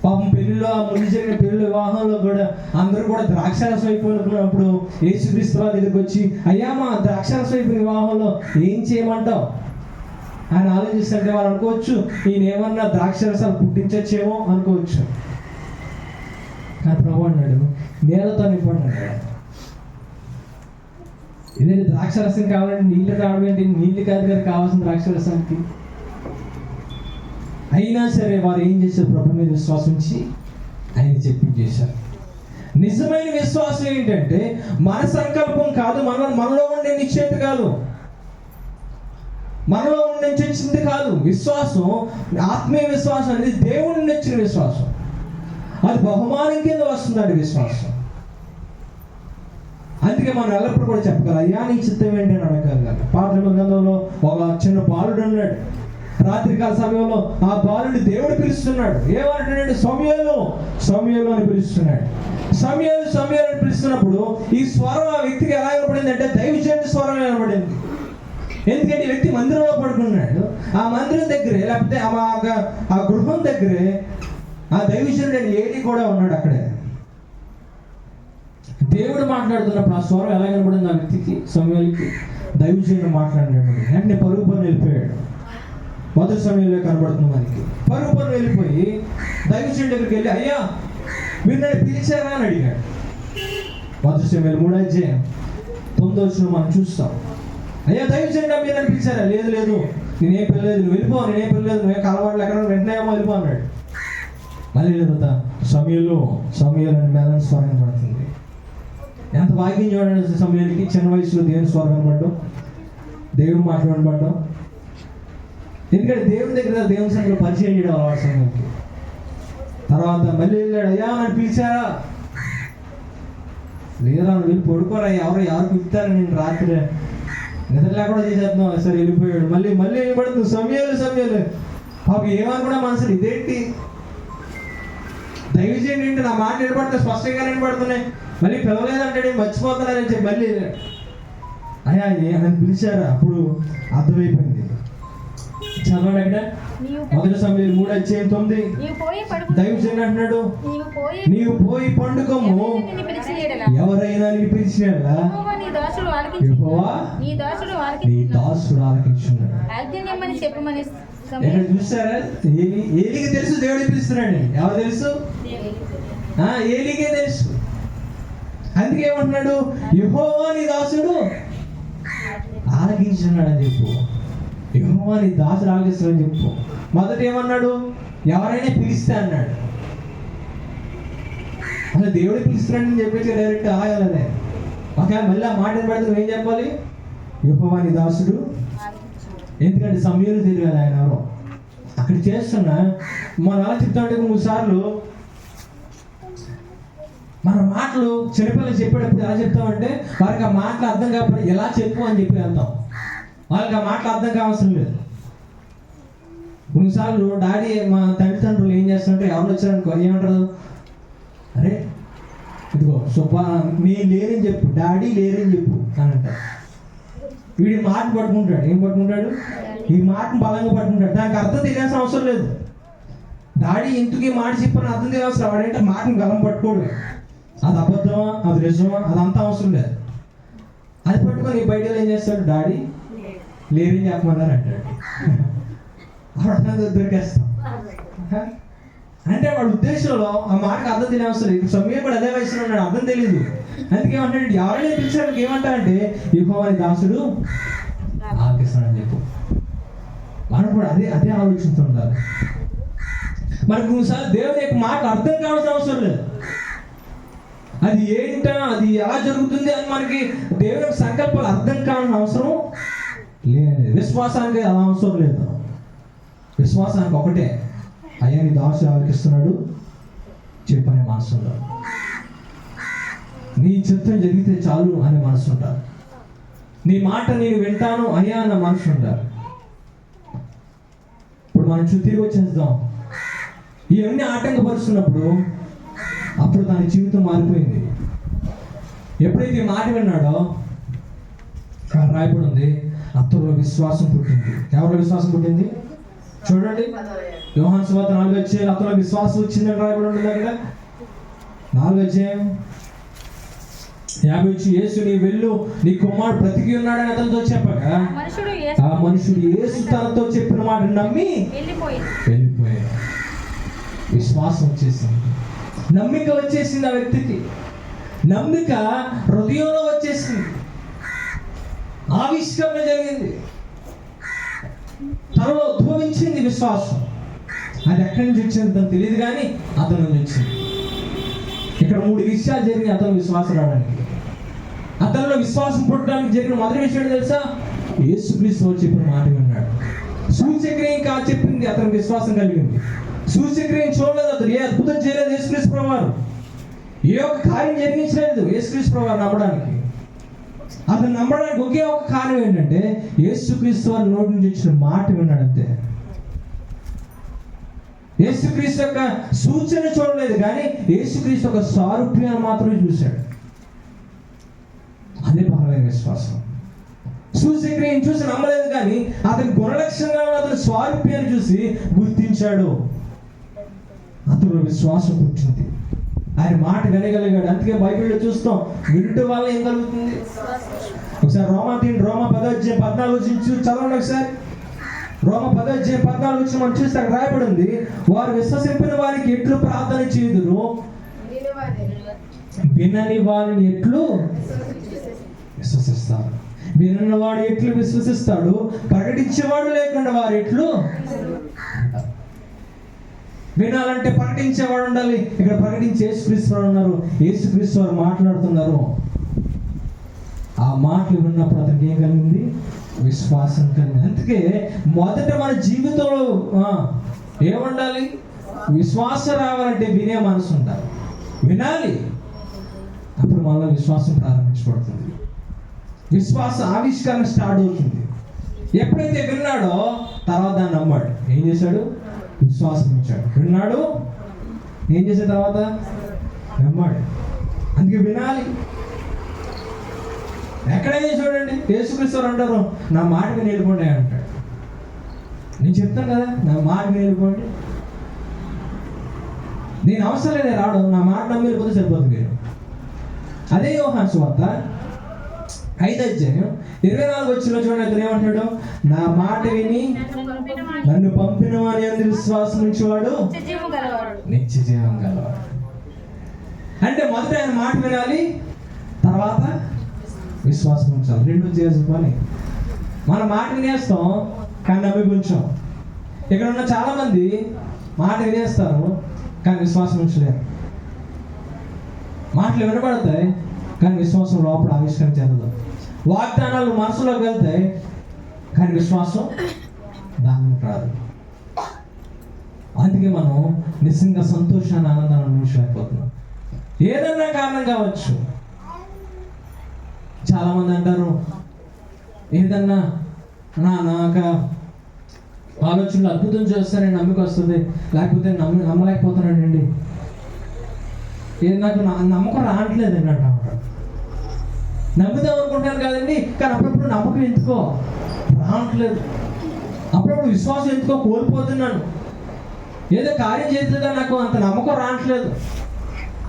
పాపం పెళ్ళిలో, ముందు జరిగిన పెళ్ళి వివాహంలో కూడా అందరూ కూడా ద్రాక్షారసం అయిపోయినప్పుడు యేసుక్రీస్తు వారి దగ్గరికి వచ్చి అయ్యా మా ద్రాక్షారసం అయిపోయిన వివాహంలో ఏం చేయమంటావు ఆయన ఆలోచిస్తుంటే వాళ్ళు అనుకోవచ్చు ఈయన ఏమన్నా ద్రాక్షరసాలు పుట్టించచ్చేమో అనుకోవచ్చు. కానీ ప్రభు అన్నాడు నేలతో నింపండి అన్నాడు. ఇదేంటి ద్రాక్షరసం కావాలంటే నీళ్ళు కావడం ఏంటి? నీళ్ళు కాదు కదా కావాల్సిన ద్రాక్షరసానికి. అయినా సరే వారు ఏం చేశారు? ప్రభు మీద విశ్వాసం ఉంచి ఆయన చెప్పించేశారు. నిజమైన విశ్వాసం ఏంటంటే మన సంకల్పం కాదు, మనలో ఉండే నిశ్చయిత కాదు, మనలో ఉండే వచ్చింది కాదు. విశ్వాసం, ఆత్మీయ విశ్వాసం అనేది దేవుడి నుండి వచ్చిన విశ్వాసం. అది బహుమానం కింద వస్తుందండి విశ్వాసం. అందుకే మనం ఎల్లప్పుడు కూడా చెప్పగలం అయ్యా నీ చిత్తం ఏంటి అని అడగగలం. పాత నిబంధనలో ఒక చిన్న బాలుడు ఉన్నాడు, రాత్రికాల సమయంలో ఆ బాలుని దేవుడు పిలుస్తున్నాడు. ఏమంటున్నాడు? సమూయేలు సమూయేలు అని పిలుస్తున్నాడు. సమూయేలు సమూయేలు అని పిలుస్తున్నప్పుడు ఈ స్వరం ఆ వ్యక్తికి ఎలా వినపడింది అంటే దైవజనుడి స్వరం వినపడింది. ఎందుకంటే ఈ వ్యక్తి మందిరంలో పడుకున్నాడు. ఆ మందిరం దగ్గరే లేకపోతే ఆ గృహం దగ్గరే ఆ దైవజనుడు ఏలి కూడా ఉన్నాడు. అక్కడే దేవుడు మాట్లాడుతున్నప్పుడు ఆ స్వరం ఎలా వినపడింది ఆ వ్యక్తికి, సమూయేలుకి? దైవజనుడు మాట్లాడినాడు. వెంటనే పరుగు పని వెళ్ళిపోయాడు. మొదటి సమయంలో కనబడుతుంది మనకి. పరుగు వెళ్ళిపోయి దైవజనుడి దగ్గరికి వెళ్ళి, అయ్యా మీరు నన్ను పిలిచారా అని అడిగాడు. మొదటి సమయంలో 3:9 మనం చూస్తాం. అయ్యా దైవజనుడు మీరు నన్ను పిలిచారా? లేదు లేదు, నేనేం పిల్లలేదు, నువ్వు వెళ్ళిపో, నేనేం పిల్లలేదు, నువ్వే కలవాళ్ళు ఎక్కడ వెంటనే ఏమో వెళ్ళిపో అన్నాడు. మళ్ళీ లేదా సమయంలో అని మెలని స్వరం పడుతుంది. ఎంత భాగ్యం చూడండి సమయానికి, చిన్న వయసులో దేవుని స్వరం పడ్డం, దేవుడు మాట్లాడబడ్డం. ఎందుకంటే దేవుని దగ్గర దేవుని సంఘంలో పరిచయం చేయడం అలవాటు సమయానికి. తర్వాత మళ్ళీ వెళ్ళాడు, అయ్యా నన్ను పిలిచారా? లేదా నువ్వు వెళ్ళి పడుకోరా, ఎవరు పిలుస్తారు, నేను రాత్రి నిద్ర లేకుండా చేసేస్తున్నావు. సరే వెళ్ళిపోయాడు. మళ్ళీ వెళ్ళిపడుతుంది సమయాలు పాపం ఏమనుకున్నా మనసులు, ఇదేంటి దైవజనుడు ఏంటి నా మాట నిలబడితే స్పష్టంగా నిలబడుతున్నాయి, మళ్ళీ పిలవలేదంటే మర్చిపోతున్నారని చెప్పి మళ్ళీ అయ్యా నన్ను పిలిచారా? అప్పుడు అర్థమైపోయింది. చదవండి అక్కడ మొదటి సమయం 3:9. దైవజనుడు అంటున్నాడు, నీవు పోయి పండుకోము, ఎవరైనా నీ పిలిచిన యెహోవా నీ దాసుడు ఆలకించున్నాడు. ఎక్కడ చూసారా? ఏలికి తెలుసు దేవుడు పిలుస్తున్నాడు. ఎవరు తెలుసు? ఏలికే తెలుసు. అందుకే ఏమంటున్నాడు? యెహోవా నీ దాసుడు ఆలకించున్నాడు అని చెప్పు. యెహోవా నీ దాసుడు ఆలకిస్తాడని చెప్పు. మొదట ఏమన్నాడు? ఎవరైనా పిలిస్తే అన్నాడు. అసలు దేవుడు పిలుస్తున్నాడని చెప్పేసి డైరెక్ట్ ఆగాలనే. ఒకవేళ మళ్ళీ ఆ మాట పెడితే నువ్వేం చెప్పాలి? యెహోవా నీ దాసుడు. ఎందుకంటే సమయంలో తెలియదు ఆయన ఎవరో అక్కడ చేస్తున్నా. మనం ఎలా చెప్తామంటే 3 సార్లు మన మాటలు చిన్నపిల్లలు చెప్పేటప్పుడు ఎలా చెప్తామంటే వారికి ఆ మాటలు అర్థం కాకపోతే ఎలా చెప్పు అని చెప్పి వెళ్తాం. వాళ్ళకి ఆ మాటలు అర్థం కావాల్సిన లేదు. కొన్నిసార్లు డాడీ మా తల్లిదండ్రులు ఏం చేస్తుంటే ఎవరు వచ్చారనుకో ఏమంటారు? అరే ఇదిగో సుబ్బా నేను లేరని చెప్పు, డాడీ లేరని చెప్పు అని అంటారు. వీడి మాట పట్టుకుంటాడు. ఏం పట్టుకుంటాడు? ఈ మాటను బలంగా పట్టుకుంటాడు. దానికి అర్థం తెలియాల్సిన అవసరం లేదు. డాడీ ఎందుకు ఈ మాట చెప్పని అర్థం తెలియాల్సిన వాడేంటే మాటను బలం పట్టుకోడు. అది అబద్ధమా అది నిజమా అదంతా అవసరం లేదు. అది పట్టుకొని బయటలో ఏం చేస్తాడు? డాడీ లేరని చెప్పమన్నారు అంటాడు. అప్పుడు దొరికేస్తాం. అంటే వాడి ఉద్దేశంలో ఆ మాటకు అర్థం తెలియవసరం లేదు. సమయం కూడా అదే వయసులో ఉన్నాడు, అర్థం తెలియదు. అందుకే ఏమంటాడు? ఎవరైనా పిలిచాడు ఏమంటారంటే యెహోవా నీ దాసుడు ఆలకిస్తాడని చెప్పు. మనం కూడా అదే ఆలోచిస్తుండాలి. మనకు కొన్నిసార్లు దేవుని యొక్క మాట అర్థం కావాల్సిన అవసరం లేదు. అది ఏంటో అది ఎలా జరుగుతుంది అని మనకి దేవుని యొక్క సంకల్పాలు అర్థం కావాల్సిన అవసరం లేదు. విశ్వాసానికి అలా అవసరం లేదు. విశ్వాసానికి ఒకటే, అయ్యా నీ దాసుడు ఆలకిస్తున్నాడు చెప్పనే మనసు ఉండాలి. నీ చిత్తం జరిగితే చాలు అనే మనసు ఉండాలి. నీ మాట నేను వింటాను అయ్యా అన్న మనసు ఉండాలి. ఇప్పుడు మనం తిరిగి వచ్చేద్దాం. ఇవన్నీ ఆటంకపరుస్తున్నప్పుడు అప్పుడు తన జీవితం మారిపోయింది. ఎప్పుడైతే ఈ మాట విన్నాడో రాయబడి ఉంది, అతనిలో విశ్వాసం పుట్టింది. ఎవరిలో విశ్వాసం పుట్టింది? చూడండి, యోహాను సువార్త 4వ అధ్యాయం అతనిలో విశ్వాసం వచ్చిందని రాయబడి ఉంటుంది. అక్కడ 4వ అధ్యాయం 50 యేసు నీ వెళ్ళు నీ కుమారుడు బ్రతికి ఉన్నాడని అతనితో చెప్పగా ఆ మనుషుడు యేసు తనతో చెప్పిన మాట నమ్మి వెళ్ళిపోయాడు. విశ్వాసం వచ్చేసింది, నమ్మిక వచ్చేసింది. ఆ వ్యక్తికి నమ్మిక హృదయంలో వచ్చేసింది, ఆవిష్కరణ జరిగింది, తనలో ఉద్భవించింది విశ్వాసం. అది ఎక్కడి నుంచి వచ్చింది తను తెలియదు, కానీ అతని నుంచి వచ్చింది. ఇక్కడ 3 విషయాలు జరిగినాయి అతను విశ్వాసం రావడానికి. అతనిలో విశ్వాసం పుట్టడానికి జరిగిన మొదటి విషయం తెలుసా? యేసుక్రీస్తు చెప్పిన మాట విన్నాడు. సూచక్రియం కాదు చెప్పింది, అతనికి విశ్వాసం కలిగింది. సూచక్రియం చూడలేదు, అతను ఏ అద్భుతం చేయలేదు. యేసుక్రీస్తు ప్రభువారు ఏ ఒక్క కార్యం జరిగించలేదు యేసుక్రీస్తు ప్రభువారు నమ్మడానికి. అతను నమ్మడానికి ఒకే ఒక కారణం ఏంటంటే యేసుక్రీస్తు వారి నోటి నుంచి వచ్చిన మాట విన్నాడు అంతే. యేసుక్రీస్తు యొక్క సూచన చూడలేదు, కానీ యేసుక్రీస్తు యొక్క సారూప్యాన్ని మాత్రమే చూశాడు. అదే బలమైన విశ్వాసం. సూచక్రియను చూసి నమ్మలేదు, కానీ అతని గుణలక్షణంగా అతని స్వారూప్యాన్ని చూసి గుర్తించాడు. అతను విశ్వాసం పుట్టింది. ఆయన మాట వినగలిగాడు. అందుకే బైబిల్లో చూస్తాం, వినటం వల్ల ఏం కలుగుతుంది. ఒకసారి రోమా 10:14 చదవండి. ఒకసారి రోమా 10:14 మనం చూస్తే అక్కడ రాయబడి ఉంది, వారు విశ్వసింపిన వారికి ఎట్లు ప్రార్థన చేయుదురు, వినని వారిని ఎట్లు విశ్వసిస్తారు. వినని ఎట్లు విశ్వసిస్తాడు, ప్రకటించేవాడు లేకుండా వారు ఎట్లు. వినాలంటే ప్రకటించేవాడు ఉండాలి. ఇక్కడ ప్రకటించే యేసుక్రీస్తు ఉన్నారు. యేసుక్రీస్తు వారు మాట్లాడుతున్నారు. ఆ మాటలు విన్నప్పుడు అతనికి ఏం కలిగింది? విశ్వాసం కలిగింది. అందుకే మొదట మన జీవితంలో ఏముండాలి? విశ్వాసం రావాలంటే వినే మనసు ఉండాలి. వినాలి, అప్పుడు మనలో విశ్వాసం ప్రారంభించబడుతుంది. విశ్వాస ఆవిష్కరణ స్టార్ట్ అవుతుంది. ఎప్పుడైతే విన్నాడో తర్వాత దాన్ని నమ్మాడు. ఏం చేశాడు? విశ్వాసం ఇచ్చాడు. విన్నాడు, ఏం చేసిన తర్వాత నమ్మాడు. అందుకే వినాలి. ఎక్కడైనా చూడండి, యేసుక్రీస్తు అంటారు, నా మాట విని వెళ్ళిపోండి అంటాడు. నేను చెప్తాను కదా, నా మాట విని వెళ్ళిపోండి. నేను అవసరం లేదే రావడం, నా మాట నమ్మి వెళ్ళిపోతే సరిపోతుంది మీరు. అదే యోహాను సువార్త 5:24 చూడండి. అతను ఏమంటాడు? నా మాట విని నన్ను పంపిన వాని యందు విశ్వాసం ఉంచేవాడు నిత్య జీవం గలవాడు. అంటే మొదట ఆయన మాట వినాలి, తర్వాత విశ్వాసం ఉంచాలి. రెండు చేసిన పని. మన మాట వినేస్తాం, కానీ నమ్మి ఉంచాం. ఇక్కడ ఉన్న చాలా మంది మాట వినేస్తారు, కానీ విశ్వాసం ఉంచలేరు. మాటలు వినబడతాయి, కానీ విశ్వాసం లోపల ఆవిష్కరణ చెందదు. వాగ్దానాలు మనసులోకి వెళ్తాయి, కానీ విశ్వాసం దాని రాదు. అందుకే మనం నిజంగా సంతోషాన్ని, ఆనందాన్ని అనుభవించలేకపోతున్నాం. ఏదన్నా కారణం కావచ్చు. చాలామంది అంటారు, ఏదన్నా నాకు ఆలోచనలు అద్భుతం చేస్తారని నమ్మిక వస్తుంది, లేకపోతే నమ్మలేకపోతున్నానండి, ఏది నాకు నమ్మకం రావట్లేదండి అంటారు. నమ్ముదాం అనుకుంటాను కాదండి, కానీ అప్పుడప్పుడు నమ్మకం ఎందుకో రావట్లేదు. అప్పుడప్పుడు విశ్వాసం ఎందుకో కోల్పోతున్నాను. ఏదో కార్యం చేస్తుందా నాకు అంత నమ్మకం రావట్లేదు.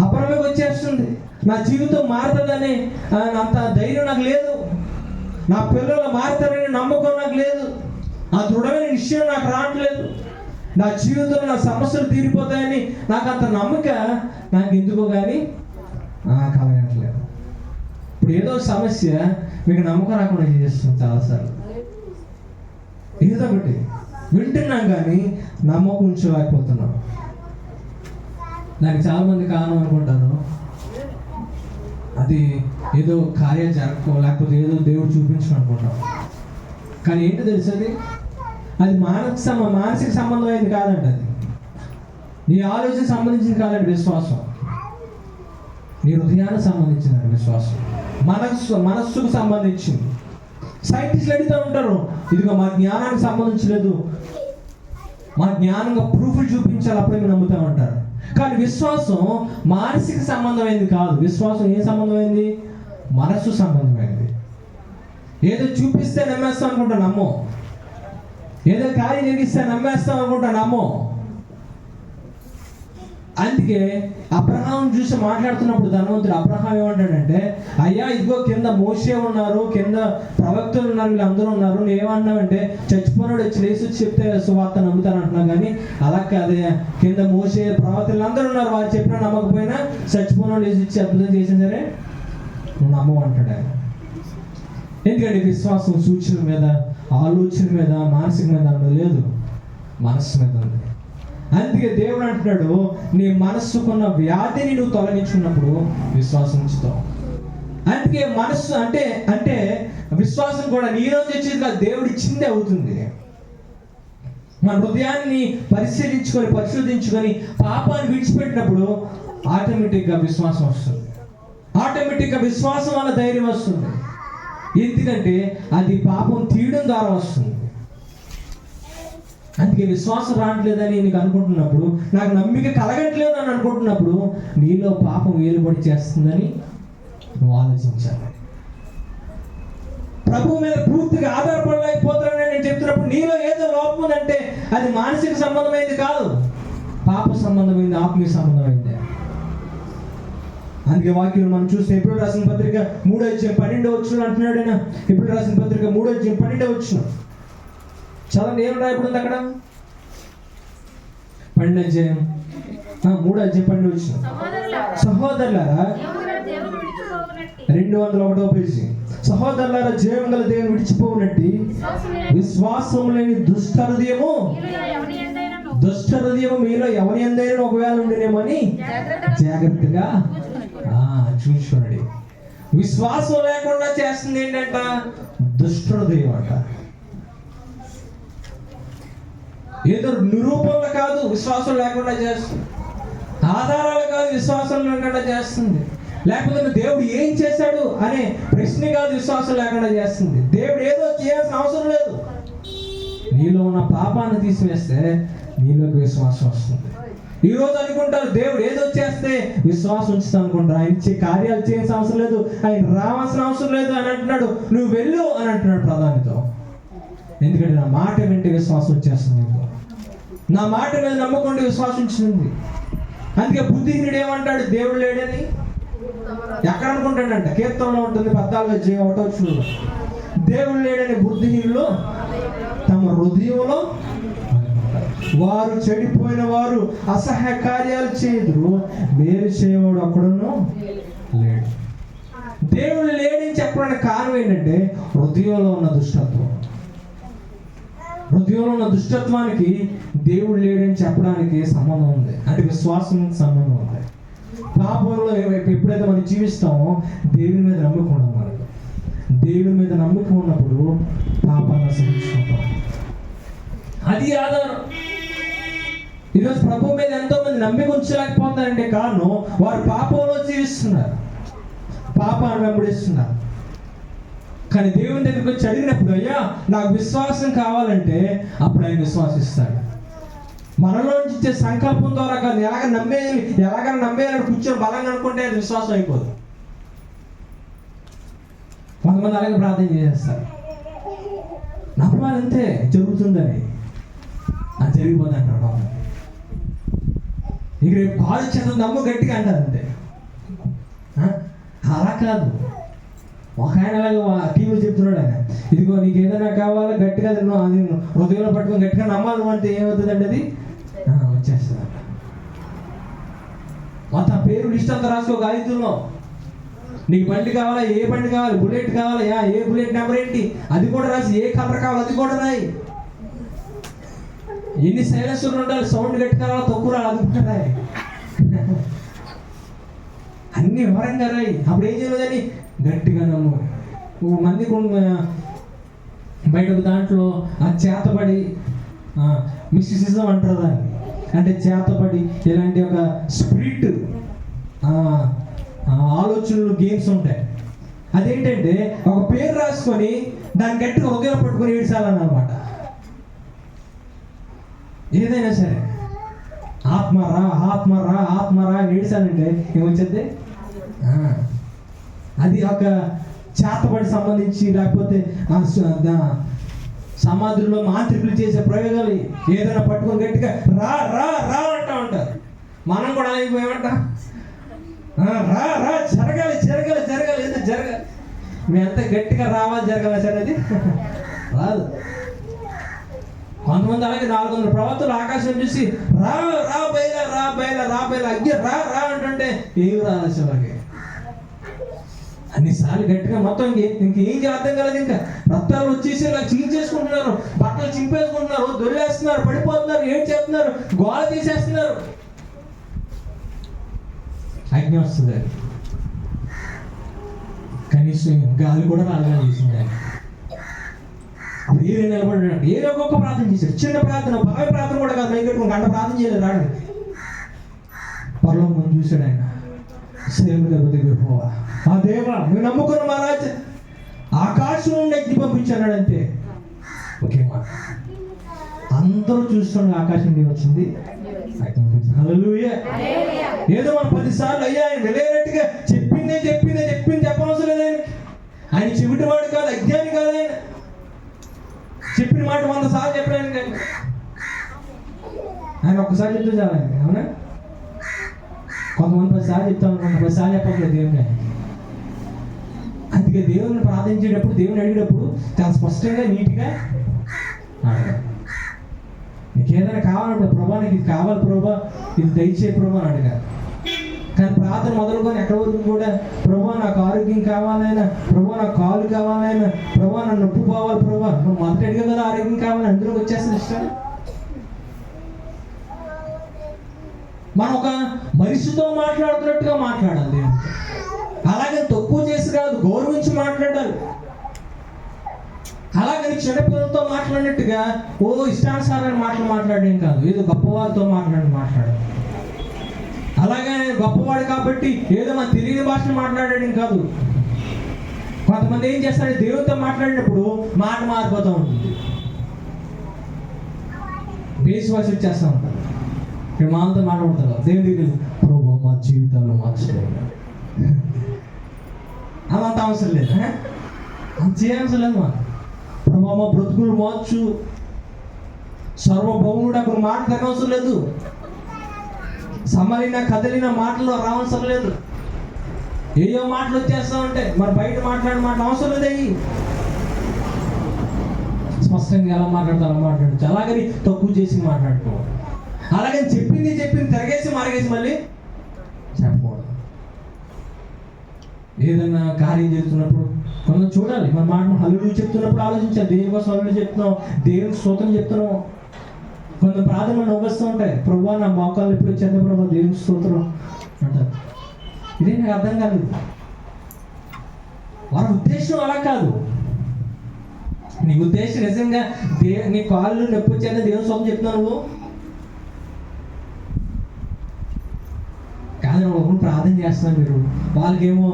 అప్పుడమే వచ్చేస్తుంది. నా జీవితం మారుతుందని అంత ధైర్యం నాకు లేదు. నా పిల్లలు మారుతారని నమ్మకం నాకు లేదు. ఆ దృఢమైన నిశ్చయం నాకు రావట్లేదు. నా జీవితంలో నా సమస్యలు తీరిపోతాయని నాకు అంత నమ్మక నాకు ఎందుకో కానీ కలగట్లేదు. ఇప్పుడు ఏదో సమస్య మీకు నమ్మకం రాకుండా చేస్తుంది చాలాసార్లు. ఏదో ఒకటి వింటున్నాం కానీ నమ్మకం ఉంచలేకపోతున్నాం. దానికి చాలామంది కారణం అనుకుంటారు, అది ఏదో కార్యం జరగకో, లేకపోతే ఏదో దేవుడు చూపించడం అనుకుంటాం. కానీ ఏంటో తెలుసది, అది మానసిక సంబంధం అయింది కాదండి. అది నీ ఆలోచనకు సంబంధించింది కాదండి విశ్వాసం. నీ హృదయానికి సంబంధించిందండి విశ్వాసం. మనస్సుకు సంబంధించింది. సైంటిస్టులు అడుగుతూ ఉంటారు, ఇదిగో మా జ్ఞానానికి సంబంధించలేదు, మా జ్ఞానంగా ప్రూఫ్లు చూపించాలి అప్పుడే మీరు నమ్ముతామంటారు. కానీ విశ్వాసం మానసిక సంబంధమైంది కాదు. విశ్వాసం ఏ సంబంధమైంది? మనస్సు సంబంధమైంది. ఏదో చూపిస్తే నమ్మేస్తాం అనుకుంటా నమ్మో, ఏదో కార్యం జరిగిస్తే నమ్మేస్తాం అనుకుంటా నమ్మో. అందుకే అబ్రహాం చూసి మాట్లాడుతున్నప్పుడు ధనవంతుడు అబ్రహాం ఏమంటాడంటే, అయ్యా ఇదిగో కింద మోషే ఉన్నారు, కింద ప్రవక్తలు ఉన్నారు, వీళ్ళందరూ ఉన్నారు, నువ్వు ఏమన్నావంటే చచ్చిపోయినాడు వచ్చి లేచి చెప్తే సువార్త నమ్ముతాను అంటున్నావు. కానీ అలా కాదే, కింద మోషే ప్రవక్తలు అందరూ ఉన్నారు, వారు చెప్పినా నమ్మకపోయినా చచ్చిపోయినాడు లేచి వచ్చి అద్భుతం చేసినా సరే నువ్వు నమ్మవు అంటాడు ఆయన. ఎందుకంటే విశ్వాసం సూచన మీద, ఆలోచన మీద, మానసిక మీద లేదు, మనస్సు మీద ఉంది. అందుకే దేవుడు అంటున్నాడు, నీ మనస్సుకున్న వ్యాధిని నువ్వు తొలగించుకున్నప్పుడు విశ్వాసం ఉంచుతావు. అందుకే మనస్సు అంటే విశ్వాసం కూడా నీ రోజు వచ్చేది కాదు, దేవుడు ఇచ్చిందే అవుతుంది. మన హృదయాన్ని పరిశోధించుకొని పాపాన్ని విడిచిపెట్టినప్పుడు ఆటోమేటిక్గా విశ్వాసం వస్తుంది. ఆటోమేటిక్గా విశ్వాసం వల్ల ధైర్యం వస్తుంది. ఎందుకంటే అది పాపం తీయడం ద్వారా వస్తుంది. అందుకే విశ్వాసం రావట్లేదని నీకు అనుకుంటున్నప్పుడు, నాకు నమ్మిక కలగట్లేదు అని అనుకుంటున్నప్పుడు, నీలో పాపం వేలుబడి చేస్తుందని నువ్వు ఆలోచించాలి. ప్రభు మీద పూర్తిగా ఆధారపడలేకపోతున్నానని నేను చెప్తున్నప్పుడు నీలో ఏదో లోపం ఉందంటే అది మానసిక సంబంధమైంది కాదు, పాప సంబంధమైంది, ఆత్మీయ సంబంధమైంది. అందుకే వాక్యం మనం చూస్తే ఎప్పుడు రాసిన పత్రిక 3:12 అంటున్నాడు ఆయన. ఎప్పుడు రాసిన పత్రిక 3:12 చదవండి, ఏం రాయబడింది అక్కడ? 3:12 సహోదరులారా, 201వ పేజీ. సహోదరులారా, జీవం గల దేవుని విడిచిపోవునట్టి విశ్వాసం లేని దుష్ట హృదయము మీలో ఎవరి ఎందైనా ఒకవేళ ఉండేనేమని జాగ్రత్తగా చూసుకోండి. విశ్వాసం లేకుండా చేస్తుంది ఏంటంట? దుష్ట హృదయం అంట. ఏదో నిరూపణలు కాదు విశ్వాసం లేకుండా చేస్తుంది, ఆధారాలు కాదు విశ్వాసం లేకుండా చేస్తుంది, లేకపోతే దేవుడు ఏం చేశాడు అనే ప్రశ్న కాదు విశ్వాసం లేకుండా చేస్తుంది. దేవుడు ఏదో చేయాల్సిన అవసరం లేదు. నీలో ఉన్న పాపాన్ని తీసివేస్తే నీలోకి విశ్వాసం వస్తుంది. ఈరోజు అనుకుంటారు దేవుడు ఏదో చేస్తే విశ్వాసం ఉంచుతా అనుకుంటారు. ఆయన ఇచ్చే కార్యాలు చేయాల్సిన అవసరం లేదు, ఆయన రావాల్సిన అవసరం లేదు అని అంటున్నాడు. నువ్వు వెళ్ళు అని అంటున్నాడు ప్రధానితో. ఎందుకంటే నా మాట వింటే విశ్వాసం వచ్చేస్తుంది, నీకు నా మాట మీద నమ్మకుండా విశ్వాసం ఉంచింది. అందుకే బుద్ధిహీనుడు ఏమంటాడు? దేవుడు లేడని ఎక్కడ అనుకుంటాడంట? కీర్తనలో ఉంటుంది 14:1. దేవుడు లేడని బుద్ధిహీనులు తమ హృదయంలో వారు చెడిపోయిన వారు అసహ్య కార్యాలు చేయుదురు, మేలు చేయవాడు అక్కడును లేడు. దేవుడు లేడని చెప్పడానికి కారణం ఏంటంటే హృదయంలో ఉన్న దుష్టత్వం. హృదయంలో ఉన్న దుష్టత్వానికి దేవుడు లేడని చెప్పడానికి సంబంధం ఉంది, అంటే విశ్వాసానికి సంబంధం ఉంది. పాపంలో ఎప్పుడైతే మనం జీవిస్తామో దేవుని మీద నమ్మకం ఉండదు మనకు. దేవుని మీద నమ్మకం ఉన్నప్పుడు పాపాన్ని సహించుకుంటాం, అది ఆధారం. ఈరోజు ప్రభు మీద ఎంతో మంది నమ్మిక ఉంచలేకపోతున్నారంటే కారణం వారు పాపంలో జీవిస్తున్నారు, పాపాన్ని వెంబడిస్తున్నారు. కానీ దేవుని దగ్గరికి వచ్చి అడిగినప్పుడు, అయ్యా నాకు విశ్వాసం కావాలంటే అప్పుడు ఆయన విశ్వాసిస్తాడు. మనలో నుంచి ఇచ్చే సంకల్పం ద్వారా కాదు, ఎలాగైనా నమ్మేయాలని కూర్చొని బలంగా అనుకుంటే అది విశ్వాసం అయిపోదు. కొంతమంది అలాగే ప్రార్థన చేసేస్తారు, నమ్మాలంతే జరుగుతుందని, అది జరిగిపోతుంది అంటాడు. ఇక రేపు కాలు చేత నమ్ము గట్టిగా అంటారు అంతే. అలా కాదు. ఒక ఆయన అలాగే టీవీలో చెప్తున్నాడు, ఆయన ఇదిగో నీకు ఏదైనా కావాలో గట్టిగా తిన్నావు, అది హృదయంలో పట్టుకొని గట్టిగా నమ్మాలి నువ్వు అంటే ఏమవుతుందండి? అది వచ్చేస్తుంది. మొత్తం పేరు లిస్ట్ అంతా రాసుకో కాగితంలో. నీకు బండి కావాలా, ఏ బండి కావాలి, బుల్లెట్ కావాలా, ఏ బుల్లెట్ నెంబర్ ఏంటి అది కూడా రాసి, ఏ కలర్ కావాలి అది కూడా రాయి, ఎన్ని సైలెన్సర్లు ఉండాలి, సౌండ్ గట్టి కావాలా తక్కువ రావాలి అది కూడా రాయి, అన్ని వివరంగా రాయి. అప్పుడు ఏం చేయలేదని గట్టిగా నమ్ము. మంది బయటకు దాంట్లో ఆ చేతబడి మిస్టిసిజం అంటారు దాన్ని, అంటే చేతబడి ఇలాంటి ఒక స్పిరిట్ ఆలోచనలు గేమ్స్ ఉంటాయి. అదేంటంటే ఒక పేరు రాసుకొని దాన్ని గట్టిగా హృదయం పట్టుకొని ఏడ్చాలన్నమాట. ఏదైనా సరే ఆత్మరా ఆత్మరా ఆత్మరా అని ఏడ్చాలంటే ఏమొచ్చేది? అది ఒక చేతబడి సంబంధించి, లేకపోతే సమాధుల్లో మాంత్రికులు చేసే ప్రయోగాలు. ఏదైనా పట్టుకొని గట్టిగా రా రా రా అంటా ఉంటారు. మనం కూడా ఏమంటా? రా రా జరగాలి జరగాలి జరగాలి, ఏదో జరగాలి. మీ అంతా గట్టిగా రావాలి జరగాలి సరే, అది రాదు. కొంతమంది అలాగే 400 ప్రవక్తలు ఆకాశం చూసి రా రా బయలా రా బయలా రా బయలా అగ్గి రా రా అంటుంటే ఏమి రాదు అలాగే. అన్నిసార్లు గట్టిగా మొత్తం ఇంకేం అర్థం కలదు. ఇంకా రక్తాలు వచ్చేసి ఇలా చేసుకుంటున్నారు, బట్టలు చింపేసుకుంటున్నారు, దొల్లేస్తున్నారు, పడిపోతున్నారు, ఏం చేస్తున్నారు, గోడ తీసేస్తున్నారు. అగ్ని వస్తుంది, కనీసం గాలి కూడా రాగా చేసింది. అప్పుడు ఏదో నిలబడినట్టు ఏదో ఒక్కొక్క ప్రార్థన చేశాడు. చిన్న ప్రార్థన, భావి ప్రార్థన కూడా కాదు, నేను కట్టుకుని గంట ప్రార్థన చేయలేదు. రాడు పరలోకం చూశాడు ఆయన. సేవల దగ్గర పోవా, ఆ దేవా నువ్వు నమ్ముకున్న మహారాజు ఆకాశం నుండి అగ్ని పంపించాడు అంతే. ఒకే మాట, అందరూ చూస్తుండే ఆకాశం నుండి వచ్చింది. హల్లెలూయా. ఏదో మనం 10 సార్లు అయ్యా ఆయన వెళ్ళేటట్టుగా చెప్పిందే చెప్పవలసిన లేదు. ఆయన చెవిటి వాడు కాదు, అజ్ఞాని కాదు. చెప్పిన మాట 100 సార్లు చెప్పాను కానీ ఆయన ఒక్కసారి చెప్తే చాలు ఆయన. అవునా? కొంతమంది 10 సార్లు చెప్తాను, 10 సార్లు చెప్పట్లేదు దేవుని. అందుకే దేవుని ప్రార్థించేటప్పుడు, దేవుని అడిగేటప్పుడు చాలా స్పష్టంగా నీట్గా అడగాలి. నీకు ఏదైనా కావాలంటే ప్రభా నీకు ఇది కావాలి ప్రభా, ఇది దయచే ప్రభా అని అడగాలి. కానీ ప్రార్థన మొదలుకొని ఎక్కడి వరకు కూడా ప్రభా నాకు ఆరోగ్యం కావాలైనా, ప్రభా నాకు కాలు కావాలైనా, ప్రభా నన్ను నొప్పి పోవాలి ప్రభా, నువ్వు మొదటి అడిగా కదా ఆరోగ్యం కావాలి, అందులోకి వచ్చేస్తుంది ఇష్టం. మనం ఒక మనిషితో మాట్లాడుతున్నట్టుగా మాట్లాడాలి. అలాగే తక్కువ చేసి కాదు, గౌరవించి మాట్లాడాలి. అలాగని చిన్నపిల్లలతో మాట్లాడినట్టుగా ఇష్టానుసారమైన మాటలు మాట్లాడేం కాదు, ఏదో గొప్పవారితో మాట్లాడాలి. అలాగే గొప్పవాడు కాబట్టి ఏదో మన తెలియని భాషను మాట్లాడడం కాదు. కొంతమంది ఏం చేస్తారు, దేవుడితో మాట్లాడినప్పుడు మాట మారిపోతూ ఉంటుంది, బేస్ వాయిస్ వచ్చేస్తూ ఉంటారు. ఇక్కడ మాతో మాట్లాడతారు, దేవుడి దగ్గర ప్రభు మా జీవితాల్లో మార్చలేదు అదంత అవసరం లేదు, అంత చేయాల్సిన లేదు. మా ప్రభు మా బ్రతుకులు మార్చు, సర్వభౌముడు అక్కడ మాట తగ్గవసరం లేదు, సమలిన కదిలిన మాటలు రావసరం లేదు. ఏయో మాటలు వచ్చేస్తా ఉంటాయి, మరి బయట మాట్లాడే మాటలు అవసరం లేదు. అయ్యి స్పష్టంగా ఎలా మాట్లాడతారో మాట్లాడచ్చు. అలాగని తక్కువ చేసి మాట్లాడుకోవాలి. అలాగని చెప్పింది తిరగేసి మరగేసి మళ్ళీ చెప్పకూడదు. ఏదన్నా కార్యం చేస్తున్నప్పుడు కొంచెం చూడాలి, మన మాట హల్లెలూయా చెప్తున్నప్పుడు ఆలోచించాలి, దేవుని కోసం హల్లెలూయా చెప్తున్నాం, దేవుని స్తోత్రం చెప్తున్నాం. కొంత ప్రార్థనలు నవ్వుస్తూ ఉంటాయి, ప్రభు నా మోకాలు ఎప్పుడు వచ్చాను ప్రభు, దేవుని స్తోత్రం అంటారు. ఇదే నాకు అర్థం కాలేదు. వాళ్ళ ఉద్దేశం అలా కాదు. నీ ఉద్దేశం నిజంగా నీ కాళ్ళు నొప్పి వచ్చాక దేవుని స్తోత్రం చెప్తున్నావు నువ్వు కాదు. ఒకరు ప్రార్థన చేస్తున్నారు, మీరు వాళ్ళకేమో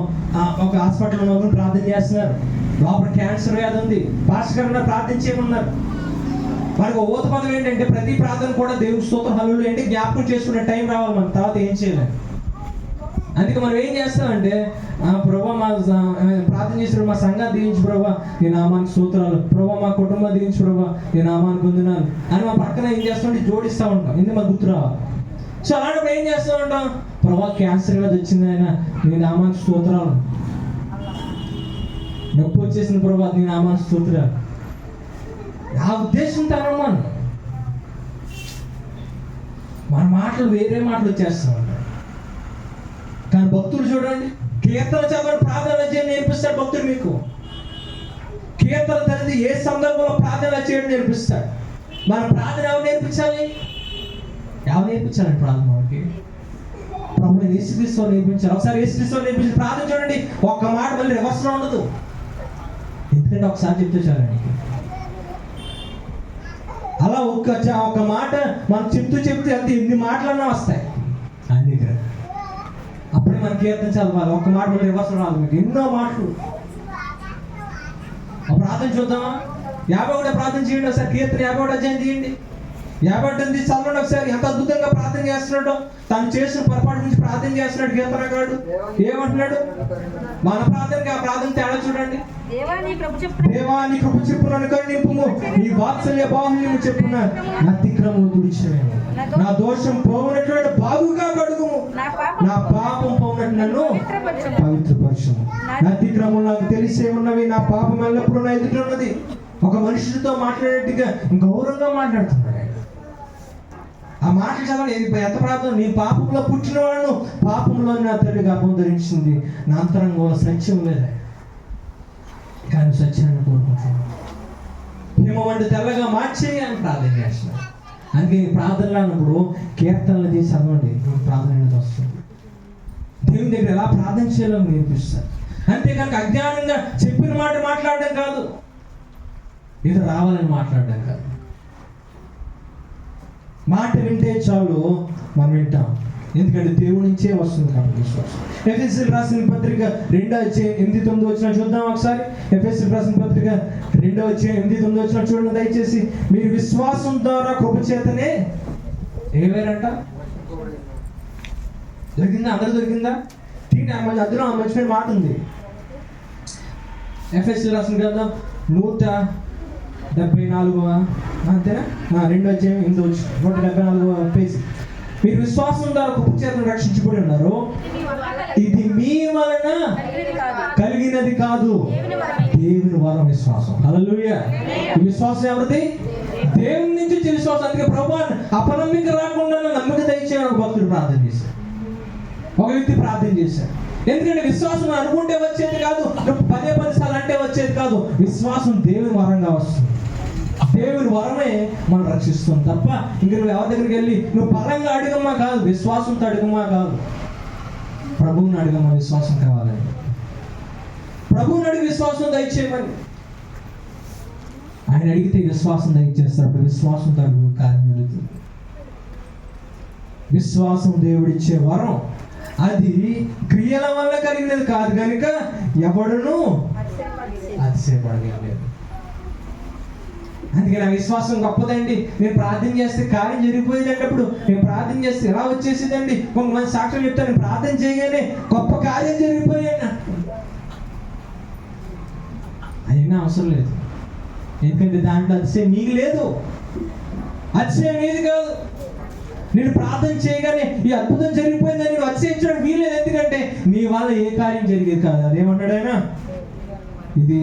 ఒక హాస్పిటల్లో ఒకరు ప్రార్థన చేస్తున్నారు, లోపల క్యాన్సర్ వ్యాధి ఉంది, పాస్కరంగా ప్రార్థన చేయమన్నారు. మనకు ఊత పదం ఏంటంటే ప్రతి ప్రార్థన కూడా దేవుని స్తోత్రం హల్లెలూయా అంటే జ్ఞాపకం చేసుకునే టైం రావాలి, మన తర్వాత ఏం చేయలేము. అందుకే మనం ఏం చేస్తామంటే ప్రభా మా ప్రార్థన చేసిన మా సంఘాన్ని దీవించు ప్రభా, నీ నామానికి స్తోత్రాలు, ప్రభా మా కుటుంబాన్ని దీవించు ప్రభా, నీ నామానికి వందనాలు అని మా పక్కన ఏం చేస్తామంటే జోడిస్తూ ఉంటాం, ఎందుకు మాకు గుర్తు రావాలి. సో అలాంటప్పుడు ఏం చేస్తూ ఉంటాం, ప్రభా క్యాన్సర్ వ్యాధి వచ్చింది ఆయన, నీ నామానికి స్తోత్రాలు, నొప్పి వచ్చేసిన ప్రభా నీ నామానికి స్తోత్రాలు. ఆ ఉద్దేశంతో అన్నమాట మన మాటలు వేరే మాటలు వచ్చేస్తూ ఉంటాయి. కానీ భక్తులు చూడండి, కీర్తన చదవడం ప్రార్థన చేయడం నేర్పిస్తాడు భక్తుడు. మీకు కీర్తన తెలిసి ఏ సందర్భంలో ప్రార్థన చేయడం నేర్పిస్తాడు. మన ప్రార్థన ఎవరు నేర్పించాలి? నేర్పించాలండి ప్రార్థన మనకి ప్రభు యేసుక్రీస్తు నేర్పించాలి. ఒకసారి యేసుక్రీస్తు నేర్పించి ప్రార్థన చూడండి, ఒక్క మాట మళ్ళీ రివర్స్లో ఉండదు. ఎందుకంటే ఒకసారి చెప్తే చాలండి. అలా ఒక మాట మనం చెప్తూ అంతే ఎన్ని మాటలన్నా వస్తాయి ఆయన దగ్గర. అప్పుడే మనం కీర్తన చదవాలి. ఒక మాట మళ్ళీ రివర్స్ రాదు, మీకు ఎన్నో మాటలు. ప్రార్థన చూద్దామా? 51 ప్రార్థన చేయండి ఒకసారి. కీర్తన 51 అధ్యాయం తీయండి. 51 చదవండి ఒకసారి. ఎంత అద్భుతంగా ప్రార్థన చేస్తున్నాడు, తను చేసిన పొరపాటు నుంచి ప్రార్థన చేస్తున్నాడు కీర్తనకారుడు. ఏమంటున్నాడు? మన ప్రార్థనకి ఆ ప్రార్థన తేడా చూడండి. దేవా నీ కృప చెప్పున నింపుము, నీ వాత్సల్య బాహుల్యము చెప్పున నా అతిక్రమము తుడిచివేము, నా దోషం పోవునట్లు బాగుగా కడుగుము, నా పాపం పోవునట్లు నన్ను పవిత్రపరచుము. నా అతిక్రమం నాకు తెలిసే ఉన్నవి, నా పాపం ఎల్లప్పుడూ నా ఎదుట ఉన్నది. ఒక మనుషుడితో మాట్లాడేట్టుగా గౌరవంగా మాట్లాడుతున్నాడు. ఆ మాటలు చదవండి. ఎంత ప్రార్థన, నీ పాపంలో పుట్టిన వాడును పాపంలో నా తల్లిగా పొందరించింది, నా అంతరంగంలో సత్యం లేదా, కానీ సత్యాన్ని కోరుకుంటున్నాను. హిమ వంటి తెల్లగా మార్చేయి అని ప్రార్థన చేస్తున్నాను. అందుకే ప్రార్థనలు అన్నప్పుడు కీర్తనలు చేసి చదవండి, ప్రార్థన వస్తుంది. దేవుని దగ్గర ఎలా ప్రార్థన చేయాలో నేర్పిస్తారు. అంతేకాక అజ్ఞానంగా చెప్పిన మాట మాట్లాడడం కాదు, ఇది రావాలని మాట్లాడడం కాదు. మాట వింటే చాలు మనం వింటాం, ఎందుకంటే దేవుడి నుంచే వస్తుంది కాబట్టి విశ్వాసం. ఎఫెసీయులకు రాసిన పత్రిక 2:8-9 చూద్దాం ఒకసారి. ఎఫెసీయులకు రాసిన పత్రిక 2:8-9 చూడండి దయచేసి. మీరు విశ్వాసం ద్వారా కృప చేతనే ఏమైనంట దొరికిందా? అందరూ దొరికిందా? తీటి అందులో మంచి మాట ఉంది. ఎఫెసీయులకు రాసిన గ్రంథం 174 అంతేనా? 2:8 174 పేజీ. మీరు విశ్వాసం ద్వారా కృప చేతను రక్షించబడి ఉన్నారు, ఇది మీ వలన కలిగినది కాదు, దేవుని వరం. విశ్వాసం హల్లెలూయా. ఈ విశ్వాసం ఎవరిది? దేవుని నుంచి వచ్చే విశ్వాసం. అందుకే ప్రభువా అపనమ్మిక రాకుండా నమ్మిక దయచేయని ఒక భక్తుడు ప్రార్థన చేశాడు, ఒక వ్యక్తి ప్రార్థన చేశాడు. ఎందుకంటే విశ్వాసం అనుకుంటే వచ్చేది కాదు, పదే సార్లు అంటే వచ్చేది కాదు. విశ్వాసం దేవుని వరంగా వస్తుంది. దేవుని వరమే మనం రక్షిస్తుంది తప్ప ఇంక నువ్వు ఎవరి దగ్గరికి వెళ్ళి నువ్వు పరంగా అడగమ్మా కాదు, విశ్వాసంతో అడగమ్మా కాదు. ప్రభువుని అడగమ్మా, విశ్వాసం కావాలని. ప్రభువుని అడిగి విశ్వాసం దయచేయమని ఆయన అడిగితే విశ్వాసం దయచేస్తాడు. అప్పుడు విశ్వాసంతో అడుగు కార్యం జరుగుతుంది. విశ్వాసం దేవుడిచ్చే వరం. అది క్రియల వల్ల కలిగినది కాదు కనుక ఎవడును అతిశయపడలేదు. అందుకే నా విశ్వాసం గొప్పదండి, నేను ప్రార్థన చేస్తే కార్యం జరిగిపోయేటప్పుడు నేను ప్రార్థన చేస్తే ఎలా వచ్చేసేదండి. కొంతమంది సాక్ష్యం చెప్తాను, నేను ప్రార్థన చేయగానే గొప్ప కార్యం జరిగిపోయాను. అయినా అవసరం లేదు, ఎందుకంటే దాంట్లో అతిశయం నీకు లేదు, అతిశయం ఏది కాదు. నేను ప్రార్థన చేయగానే ఈ అద్భుతం జరిగిపోయిందని నేను అతిశయించడం వీలేదు, ఎందుకంటే నీ వల్ల ఏ కార్యం జరిగేది కాదు. అదేమన్నాడు ఆయన? ఇది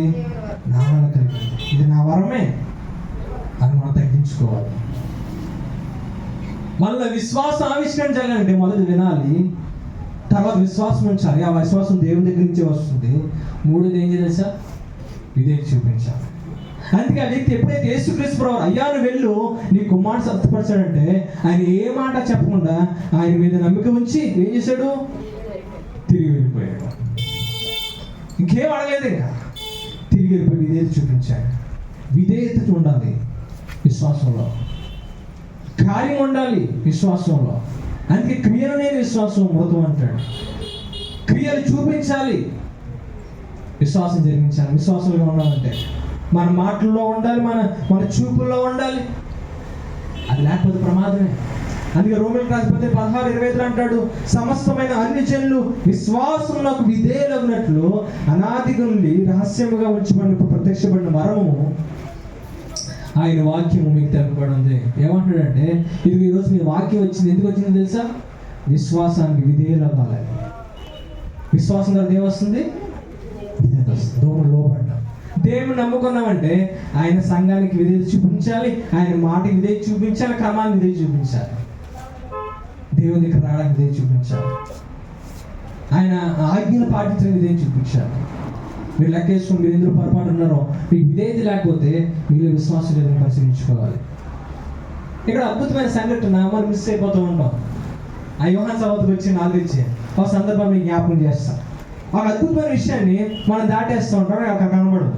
నా వల్ల కలిగింది, ఇది నా వరమే అని మనం తగ్గించుకోవాలి. మళ్ళీ విశ్వాసం ఆవిష్కరణ జరగాలంటే మొదటి వినాలి, తర్వాత విశ్వాసం ఉంచాలి. ఆ విశ్వాసం దేవుని దగ్గర నుంచే వస్తుంది. మూడోది ఏం చేయాలి సార్? ఇదే చూపించాలి. అందుకే ఆ వ్యక్తి ఎప్పుడైతే యేసుక్రీస్తు ప్రభువు అయ్యా నువ్వు వెళ్ళు నీ కుమారుడు స్వస్థపరిచాడంటే ఆయన ఏ మాట చెప్పకుండా ఆయన మీద నమ్మిక ఉంచి ఏం చేశాడు? తిరిగి వెళ్ళిపోయాడు. ఇంకేం అడగలేదు, ఇంకా తిరిగి వెళ్ళిపోయి విధేయత చూపించాడు. విధేయత ఉండాలి విశ్వాసంలో, కార్యం ఉండాలి విశ్వాసంలో. అందుకే క్రియలు లేని విశ్వాసం మృతం అంటాడు. క్రియలు చూపించాలి, విశ్వాసం జరిగించాలి. విశ్వాసంలో ఉండాలంటే మన మాటల్లో ఉండాలి, మన చూపుల్లో ఉండాలి. అది లేకపోతే ప్రమాదమే. అందుకే రోమీయులకు రాసిన పత్రిక 16:25 అంటాడు, సమస్తమైన అన్ని జనులు విశ్వాసమునకు విధేయులగునట్లు అనాదిగా నుండి రహస్యముగా ఉంచబడిన ప్రత్యక్షపడిన వరము ఆయన వాక్యము మీకు తెలుపబడి ఉంది. ఏమంటాడంటే ఇది ఈరోజు మీ వాక్యం వచ్చింది, ఎందుకు వచ్చిందో తెలుసా? విశ్వాసానికి విధేయులవ్వాలి. విశ్వాసం ద్వారా ఏమొస్తుంది? విధేయత వస్తుంది. దేవుని లోబడ్డాం, దేవుని నమ్ముకున్నామంటే ఆయన సంఘానికి విధేయత చూపించాలి, ఆయన మాటకి విధేయత చూపించాలి, క్రమాన్ని విధేయత చూపించాలి, దేవుని దగ్గర రావడానికి విధేయత చూపించాలి, ఆయన ఆజ్ఞలు పాటించిన విధేయత చూపించాలి. మీరు లెక్కేసుకుని మీరు ఎందుకు పొరపాటు ఉన్నారో, మీకు విధేయత లేకపోతే మీరు విశ్వాసం లేదని పరిశీలించుకోవాలి. ఇక్కడ అద్భుతమైన సంఘటన మనం మిస్ అయిపోతూ ఉంటాం. ఆ యోహాను సభకు వచ్చి 4 ఇచ్చే ఒక సందర్భం మీకు జ్ఞాపకం చేస్తాం. ఒక అద్భుతమైన విషయాన్ని మనం దాటేస్తూ ఉంటాం, అక్కడ కనబడదు.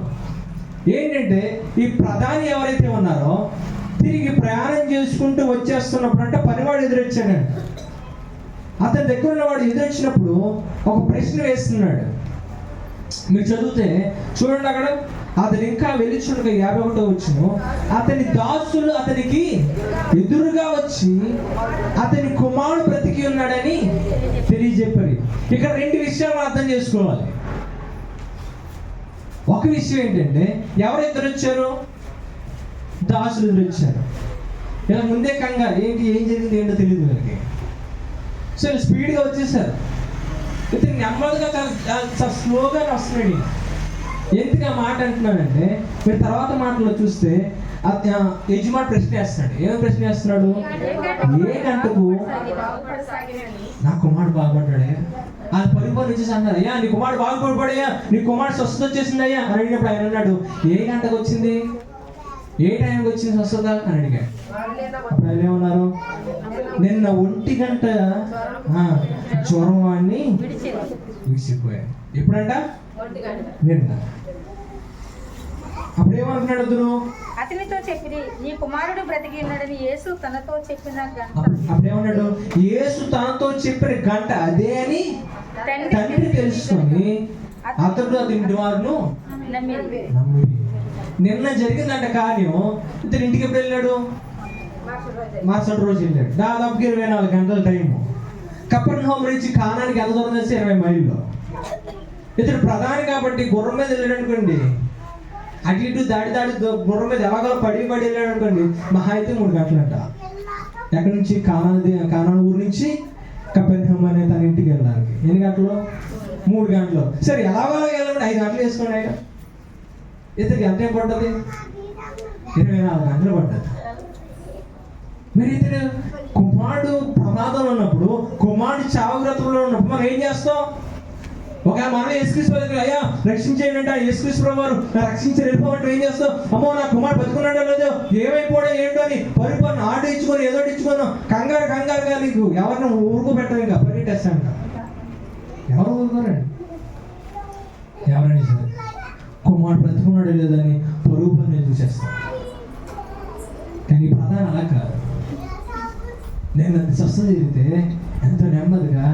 ఏంటంటే ఈ ప్రధాని ఎవరైతే ఉన్నారో తిరిగి ప్రయాణం చేసుకుంటూ వచ్చేస్తున్నప్పుడు అంటే పనివాడు ఎదురొచ్చాడంట. అతని దగ్గర ఉన్నవాడు ఎదురొచ్చినప్పుడు ఒక ప్రశ్న వేస్తున్నాడు. మీరు చదివితే చూడండి, అక్కడ అతను ఇంకా వెలుచుండగా 51వ వచనం, అతని దాసులు అతనికి ఎదురుగా వచ్చి అతని కుమారుడు బ్రతికి ఉన్నాడని తెలియజెప్పారు. ఇక్కడ 2 విషయాలు అర్థం చేసుకోవాలి. ఒక విషయం ఏంటంటే ఎవరు ఎదురొచ్చారు? దాసులు ఎదురొచ్చారు. ఇలా ముందే కంగారు, ఏం జరిగింది ఏంటో తెలియదు వీళ్ళకి. సో స్పీడ్గా వచ్చేసారు. ఇతను నెమ్మదిగా చాలా స్లోగా వస్తున్నాడు. ఎందుకు ఆ మాట అంటున్నాడంటే మీరు తర్వాత మాటలో చూస్తే యజమాని ప్రశ్న వేస్తున్నాడు. ఏమేమి ప్రశ్న వేస్తున్నాడు? ఏ గంటకు నా కుమారుడు బాగుపడ్డాడయ్యా? ఆయన పరిపాలన వచ్చేసి అన్నారు, అయ్యా నీ కుమారుడు బాగుపడిపోయాడయ్యా, నీ కుమారుడు స్వస్థత వచ్చేసింది అయ్యా అని అడిగినప్పుడు ఆయన అన్నాడు, ఏ గంటకు వచ్చింది, ఏ టైంకి వచ్చింది స్వస్థత అని అడిగాడు. అప్పుడు ఆయన ఏమన్నారు? నిన్న 1 గంట జ్వరం వాడిని విడిచిపోయాడు. ఎప్పుడంట? నిన్న. అప్పుడు ఏమనుకున్నాడు అతను? అతనితో చెప్పిరి, నీ కుమారుడు బ్రతికి ఉన్నాడని యేసు తనతో చెప్పిన గంట. అప్పుడు ఏమన్నాడు? యేసు తనతో చెప్పిన గంట అదే అని తండ్రి తెలుసుకొని అతడు అతని వారును నమ్మిరి. నిన్న జరిగిందంట కార్యం. ఇతను ఇంటికి ఎప్పుడు వెళ్ళాడు? మరుసటి రోజు వెళ్ళాడు. దాదాపుగా 24 గంటల టైము. కపెర్నహూము నుంచి కానానికి ఎంత దూరం చేస్తే 20 మైళ్ళు. ఇతడు ప్రధాని కాబట్టి గుర్రం మీద వెళ్ళాడు అనుకోండి, అటు ఇటు దాడి గుర్రం మీద ఎలాగో పడి వెళ్ళాడు అనుకోండి, మహా అయితే 3 గంటలంట. ఎక్కడి నుంచి? కానాన్ ఊరు నుంచి కపెర్నహూము అనే తన ఇంటికి వెళ్ళడానికి ఎన్ని గంటలు? 3 గంటలు. సరే ఎలాగో వెళ్ళాలంటే 5 గంటలు వేసుకోండి. ఆయన ఇతనికి ఎంత ఏం పడ్డది? 24 గంటలు పడ్డది. మరి ఇతను కుమారుడు ప్రమాదంలో ఉన్నప్పుడు, కుమారుడు చావుగ్రతంలో ఉన్నప్పుడు మనం ఏం చేస్తాం? ఒక మనం యేసుక్రీస్తు అయ్యా రక్షించేయండి అంటే యేసుక్రీస్తు వారు రక్షించి వెళ్ళిపోమంటే ఏం చేస్తాం? అమ్మో నా కుమారుడు బతుకున్నాడో లేదో, ఏమైపోవడం ఏంటో అని పరిపాలన ఆట ఇచ్చుకొని ఏదో ఇచ్చుకోను కంగారుగా నీకు ఎవరిని ఊరుకోబెట్టరు, ఇంకా పరిగెట్టేస్తాను. ఎవరు ఊరుకోరండి? ఎవరైనా సరే కుమారుడు బ్రతుకున్నాడో లేదని పరుగు పని చూసేస్తాం. కానీ ప్రధాన అలా కాదు. నేను అది స్వస్థత జరిగితే ఎంతో నెమ్మదిగా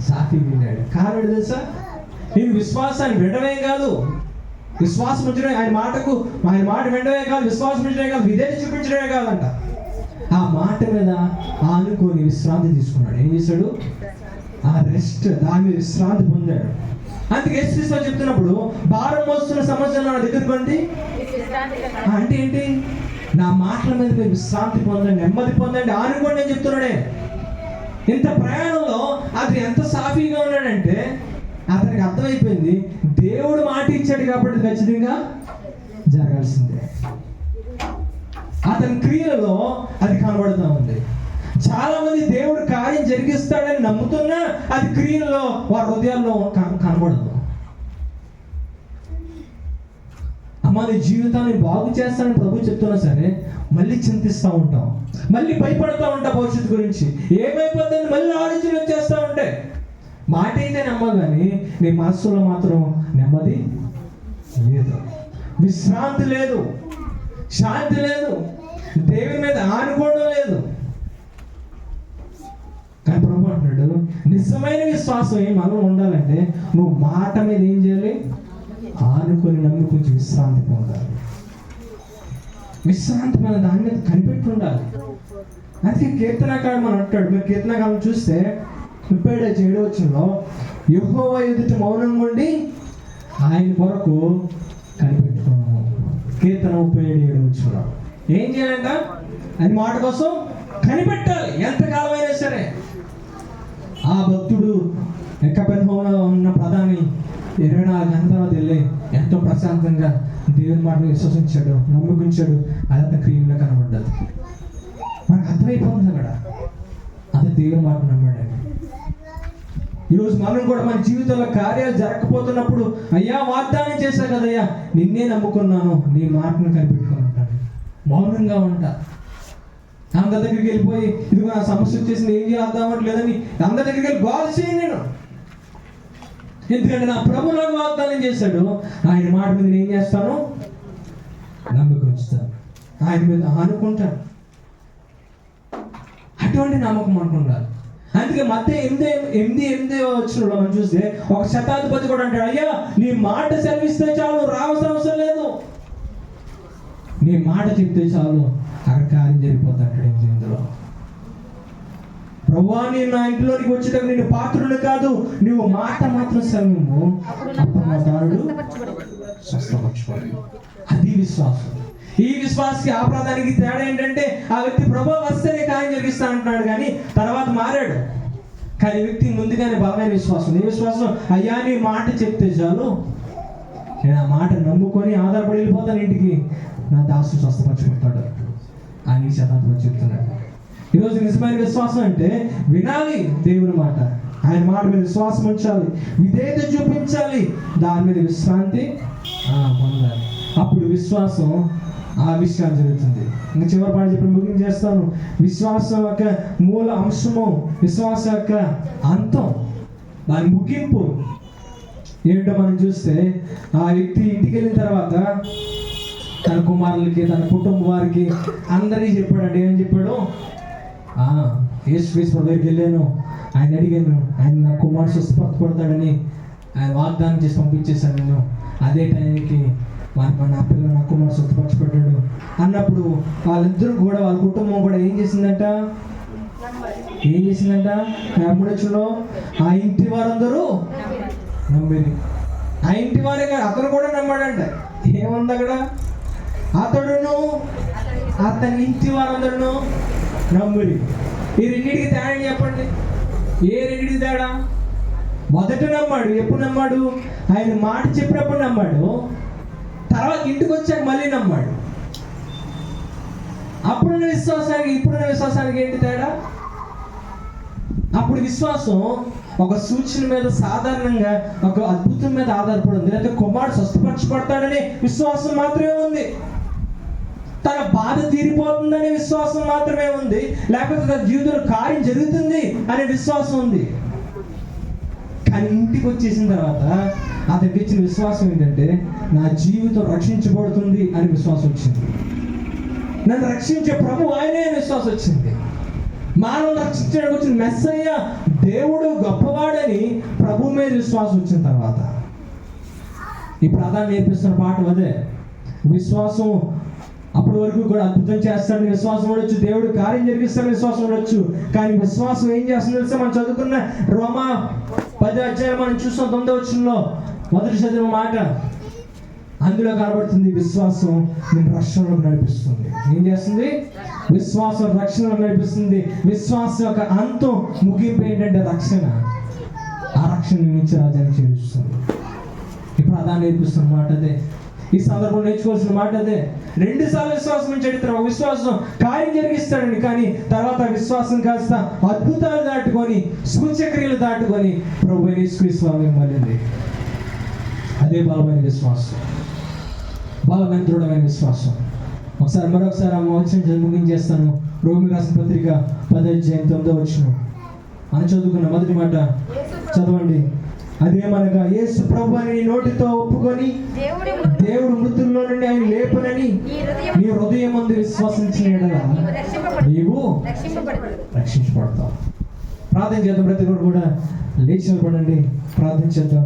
సాకి వెళ్ళాడు. కారణం తెలుసా? నేను విశ్వాసాన్ని వినడమే కాదు, విశ్వాసం ఉంచడమే, ఆయన మాట వినడమే కాదు, విశ్వాసం ఉంచడమే కాదు, విధేయత చూపించడమే కాదంట. ఆ మాట మీద ఆనుకొని విశ్రాంతి తీసుకున్నాడు. ఏం చేశాడు? ఆ రెస్ట్, దాని మీద విశ్రాంతి పొందాడు. అందుకే యేసుక్రీస్తు చెప్తున్నప్పుడు భారం మోస్తున్న సమస్యలు నా దగ్గరకు రండి అంటే ఏంటి? నా మాటల మీద మీరు విశ్రాంతి పొందండి, నెమ్మది పొందండి, ఆనుకోండి అని చెప్తున్నాడే. ఇంత ప్రయాణంలో అతను ఎంత సాఫీగా ఉన్నాడంటే అతనికి అర్థమైపోయింది, దేవుడు మాట ఇచ్చాడు కాబట్టి ఖచ్చితంగా జరగాల్సిందే. అతని క్రియలలో అది కనబడుతూ ఉంది. చాలా మంది దేవుడు కార్యం జరిగిస్తాడని నమ్ముతున్నా అది క్రియలలో వారి హృదయాల్లో కనబడదు. అమ్మ నీ జీవితాన్ని బాగు చేస్తానని ప్రభు చెప్తున్నా సరే మళ్ళీ చింతిస్తూ ఉంటాం, మళ్ళీ భయపడుతూ ఉంటాం భవిష్యత్తు గురించి. ఏమైపోతుందని మళ్ళీ ఆలోచన వచ్చేస్తూ ఉంటాయి. మాట అయితే నమ్మ, కానీ నీ మనస్సులో మాత్రం నెమ్మది లేదు, విశ్రాంతి లేదు, శాంతి లేదు, దేవుని మీద ఆనుకోవడం లేదు. కానీ ప్రభు అంటున్నాడు, నిజమైన విశ్వాసం మనం ఉండాలంటే నువ్వు మాట మీద ఏం చేయాలి? ఆనుకొని నమ్మి కొంచెం విశ్రాంతి పొందాలి. విశ్రాంతి మన దాని మీద కనిపెట్టి ఉండాలి. అందుకే కీర్తనకారుడు మనం అంటాడు, మీరు కీర్తనకారులు చూస్తే 37 యెహోవా ఎదుట మౌనంగా ఉండి ఆయన కొరకు కనిపెట్టుకున్నాము. కీర్తన 37 ఏం చేయాలంట? ఆయన మాట కోసం కనిపెట్టాలి. ఎంతకాలం అయినా సరే. ఆ భక్తుడు కపెర్నహూములో ఉన్న ప్రధాని 24 గంటల తర్వాత వెళ్ళి ఎంతో ప్రశాంతంగా దేవుని మాటను విశ్వసించాడు, నమ్మకించాడు. అదంతా క్రియలో కనబడ్డది. మనకు అర్థమైపోతుంది అక్కడ, అది దేవుని మాట నమ్మాడు. ఈరోజు మనం కూడా మన జీవితంలో కార్యాలు జరగకపోతున్నప్పుడు, అయ్యా వాగ్దానం చేశా కదయ్యా, నిన్నే నమ్ముకున్నాను, నీ మాటను కనిపెట్టుకుని ఉంటాను, మౌనంగా ఉంటా. అందరి దగ్గరికి వెళ్ళిపోయి ఇదిగో నా సమస్య వచ్చేసింది ఏం చేద్దామట్లేదని అందరి దగ్గరికి వెళ్ళి గోల్ చేయను నేను. ఎందుకంటే నా ప్రభు నాకు వాగ్దానం చేశాడు, ఆయన మాట మీద నేను ఏం చేస్తాను? నమ్మకం ఉంచుతాను, ఆయన మీద ఆనుకుంటాను. అటువంటి నమ్మకం అనుకుంటాను. అందుకే మత్తయి 8:8 మనం చూస్తే ఒక శతాధిపతి కూడా అంటాడు, అయ్యా నీ మాట సెలవిస్తే చాలు, రావాల్సిన అవసరం లేదు, నీ మాట చెప్తే చాలు, అక్కడ కార్యం జరిగిపోతాడు. ఇందులో ప్రభువా నేను నా ఇంట్లోనికి వచ్చేటప్పుడు నేను పాత్రుడు కాదు, నువ్వు మాట మాత్రం సెలవు, అప్పుడు నా దారుడు స్వస్థపరచుకోవాలి. అది విశ్వాసం. ఈ విశ్వాసకి ఆ ప్రాధానికి తేడా ఏంటంటే, ఆ వ్యక్తి ప్రభువు వస్తేనే కార్యం జరిగిస్తా అంటున్నాడు, కానీ తర్వాత మారాడు. కానీ వ్యక్తి ముందుగానే బలమైన విశ్వాసం. ఏ విశ్వాసం? అయ్యా నీ మాట చెప్తే చాలు, నేను ఆ మాట నమ్ముకొని ఆధారపడి వెళ్ళిపోతాను ఇంటికి, నా దాసు స్వస్థపరచుకుంటాడు అని శతాధిపతి చెప్తున్నాడు. ఈరోజు నిజమైన విశ్వాసం అంటే వినాలి దేవుని మాట, ఆయన మాట మీద విశ్వాసం ఉంచాలి, విధేయత చూపించాలి, దాని మీద విశ్రాంతి పొందాలి. అప్పుడు విశ్వాసం ఆవిష్కారం జరుగుతుంది. ఇంకా చివరి పాట చెప్పి ముగించేస్తాను. విశ్వాసం యొక్క మూల అంశము, విశ్వాసం యొక్క అంతం, దాని ముగింపు ఏంటో మనం చూస్తే, ఆ వ్యక్తి ఇంటికి వెళ్ళిన తర్వాత తన కుమారులకి, తన కుటుంబ వారికి అందరికీ చెప్పాడు. ఏమని చెప్పాడు? యేసుక్రీస్తు దగ్గరికి వెళ్ళాను, ఆయన అడిగాను, ఆయన నా కుమారుడు స్వస్థపడతాడని ఆయన వాగ్దానం చేసి పంపించేశాను నేను. అదే టైంకి నా పిల్లలు నా కుమారుడు స్వస్థపరచబడ్డాడు అన్నప్పుడు వాళ్ళిద్దరూ కూడా, వాళ్ళ కుటుంబం కూడా ఏం చేసిందంట? నమ్మడచ్చులో ఆ ఇంటి వారందరూ నమ్మిరి. ఆ ఇంటి వారే కాదు, అతను కూడా నమ్మాడంట. ఏముంది అక్కడ? అతడును అతని ఇంటి వారందరూ నమ్మిరి. ఈ రెండింటికి తేడా చెప్పండి. ఏ రెండింటికి తేడా? మొదట నమ్మాడు. ఎప్పుడు నమ్మాడు? ఆయన మాట చెప్పినప్పుడు నమ్మాడు. తర్వాత ఇంటికి వచ్చాక మళ్ళీ నమ్మాడు. అప్పుడున్న విశ్వాసానికి ఇప్పుడున్న విశ్వాసానికి ఏంటి తేడా? అప్పుడు విశ్వాసం ఒక సూచన మీద, సాధారణంగా ఒక అద్భుతం మీద ఆధారపడింది. లేకపోతే కుమారుడు స్వస్థపరచబడతాడనే విశ్వాసం మాత్రమే ఉంది. తన బాధ తీరిపోతుందనే విశ్వాసం మాత్రమే ఉంది. లేకపోతే తన జీవితంలో కార్యం జరుగుతుంది అనే విశ్వాసం ఉంది. కానీ ఇంటికి వచ్చేసిన తర్వాత అతనికి ఇచ్చిన విశ్వాసం ఏంటంటే, నా జీవితం రక్షించబడుతుంది అనే విశ్వాసం వచ్చింది. నన్ను రక్షించే ప్రభు ఆయనే అనే విశ్వాసం వచ్చింది. మానవులు రక్షించడానికి వచ్చిన మెస్సయ్య దేవుడు గొప్పవాడని ప్రభు మీద విశ్వాసం వచ్చిన తర్వాత ఈ ప్రధాని నేర్పిస్తున్న పాఠం అదే. విశ్వాసం అప్పటి వరకు కూడా అద్భుతం చేస్తాడని విశ్వాసం ఉండొచ్చు, దేవుడు కార్యం జరిగిస్తాడని విశ్వాసం ఉండొచ్చు. కానీ విశ్వాసం ఏం చేస్తుందో తెలుసా? మనం చదువుకున్న రోమా 10వ అధ్యాయం మనం చూస్తాం 9వ వచనంలో మొదటి చదివిన మాట. అందులో కనబడుతుంది విశ్వాసం నేను రక్షణలోకి నడిపిస్తుంది. ఏం చేస్తుంది? విశ్వాసం రక్షణలోకి నడిపిస్తుంది. విశ్వాసం యొక్క అంతం, ముగింపు ఏంటంటే రక్షణ. ఆ రక్షణ నుంచి రాజ్యాన్ని చేరుస్తుంది. ఇప్పుడు అదా నేర్పిస్తున్న మాట అదే. ఈ సందర్భంలో నేర్చుకోవాల్సిన మాట అదే. 2 సార్లు విశ్వాసం నుంచి అడుగుతారు. విశ్వాసం కార్యం జరిగిస్తాడండి, కానీ తర్వాత విశ్వాసం కాస్త అద్భుతాలు దాటుకొని, సూచక్రియలు దాటుకొని ప్రభు యేసుక్రీస్తు మళ్ళీ అదే బలమైన విశ్వాసం, బలమైన దృఢమైన విశ్వాసం. మరొకసారి ఆ వచనం ముగించేస్తాను. రోమిలకు రాసిన పత్రిక 10వ అధ్యాయం 9వ వచనం అని చదువుకున్న మొదటి మాట చదవండి. అదేమనగా, యేసు ప్రభువు అని నీ నోటితో ఒప్పుకొని దేవుడు మృతుల్లో నుండి ఆయన లేపునని నీ హృదయమందు విశ్వసించిన యెడల నీవు రక్షించబడతావు. ప్రార్థన చేద్దాం. ప్రతి ఒక్కరు కూడా లేచి నిలబడండి, ప్రార్థన చేద్దాం.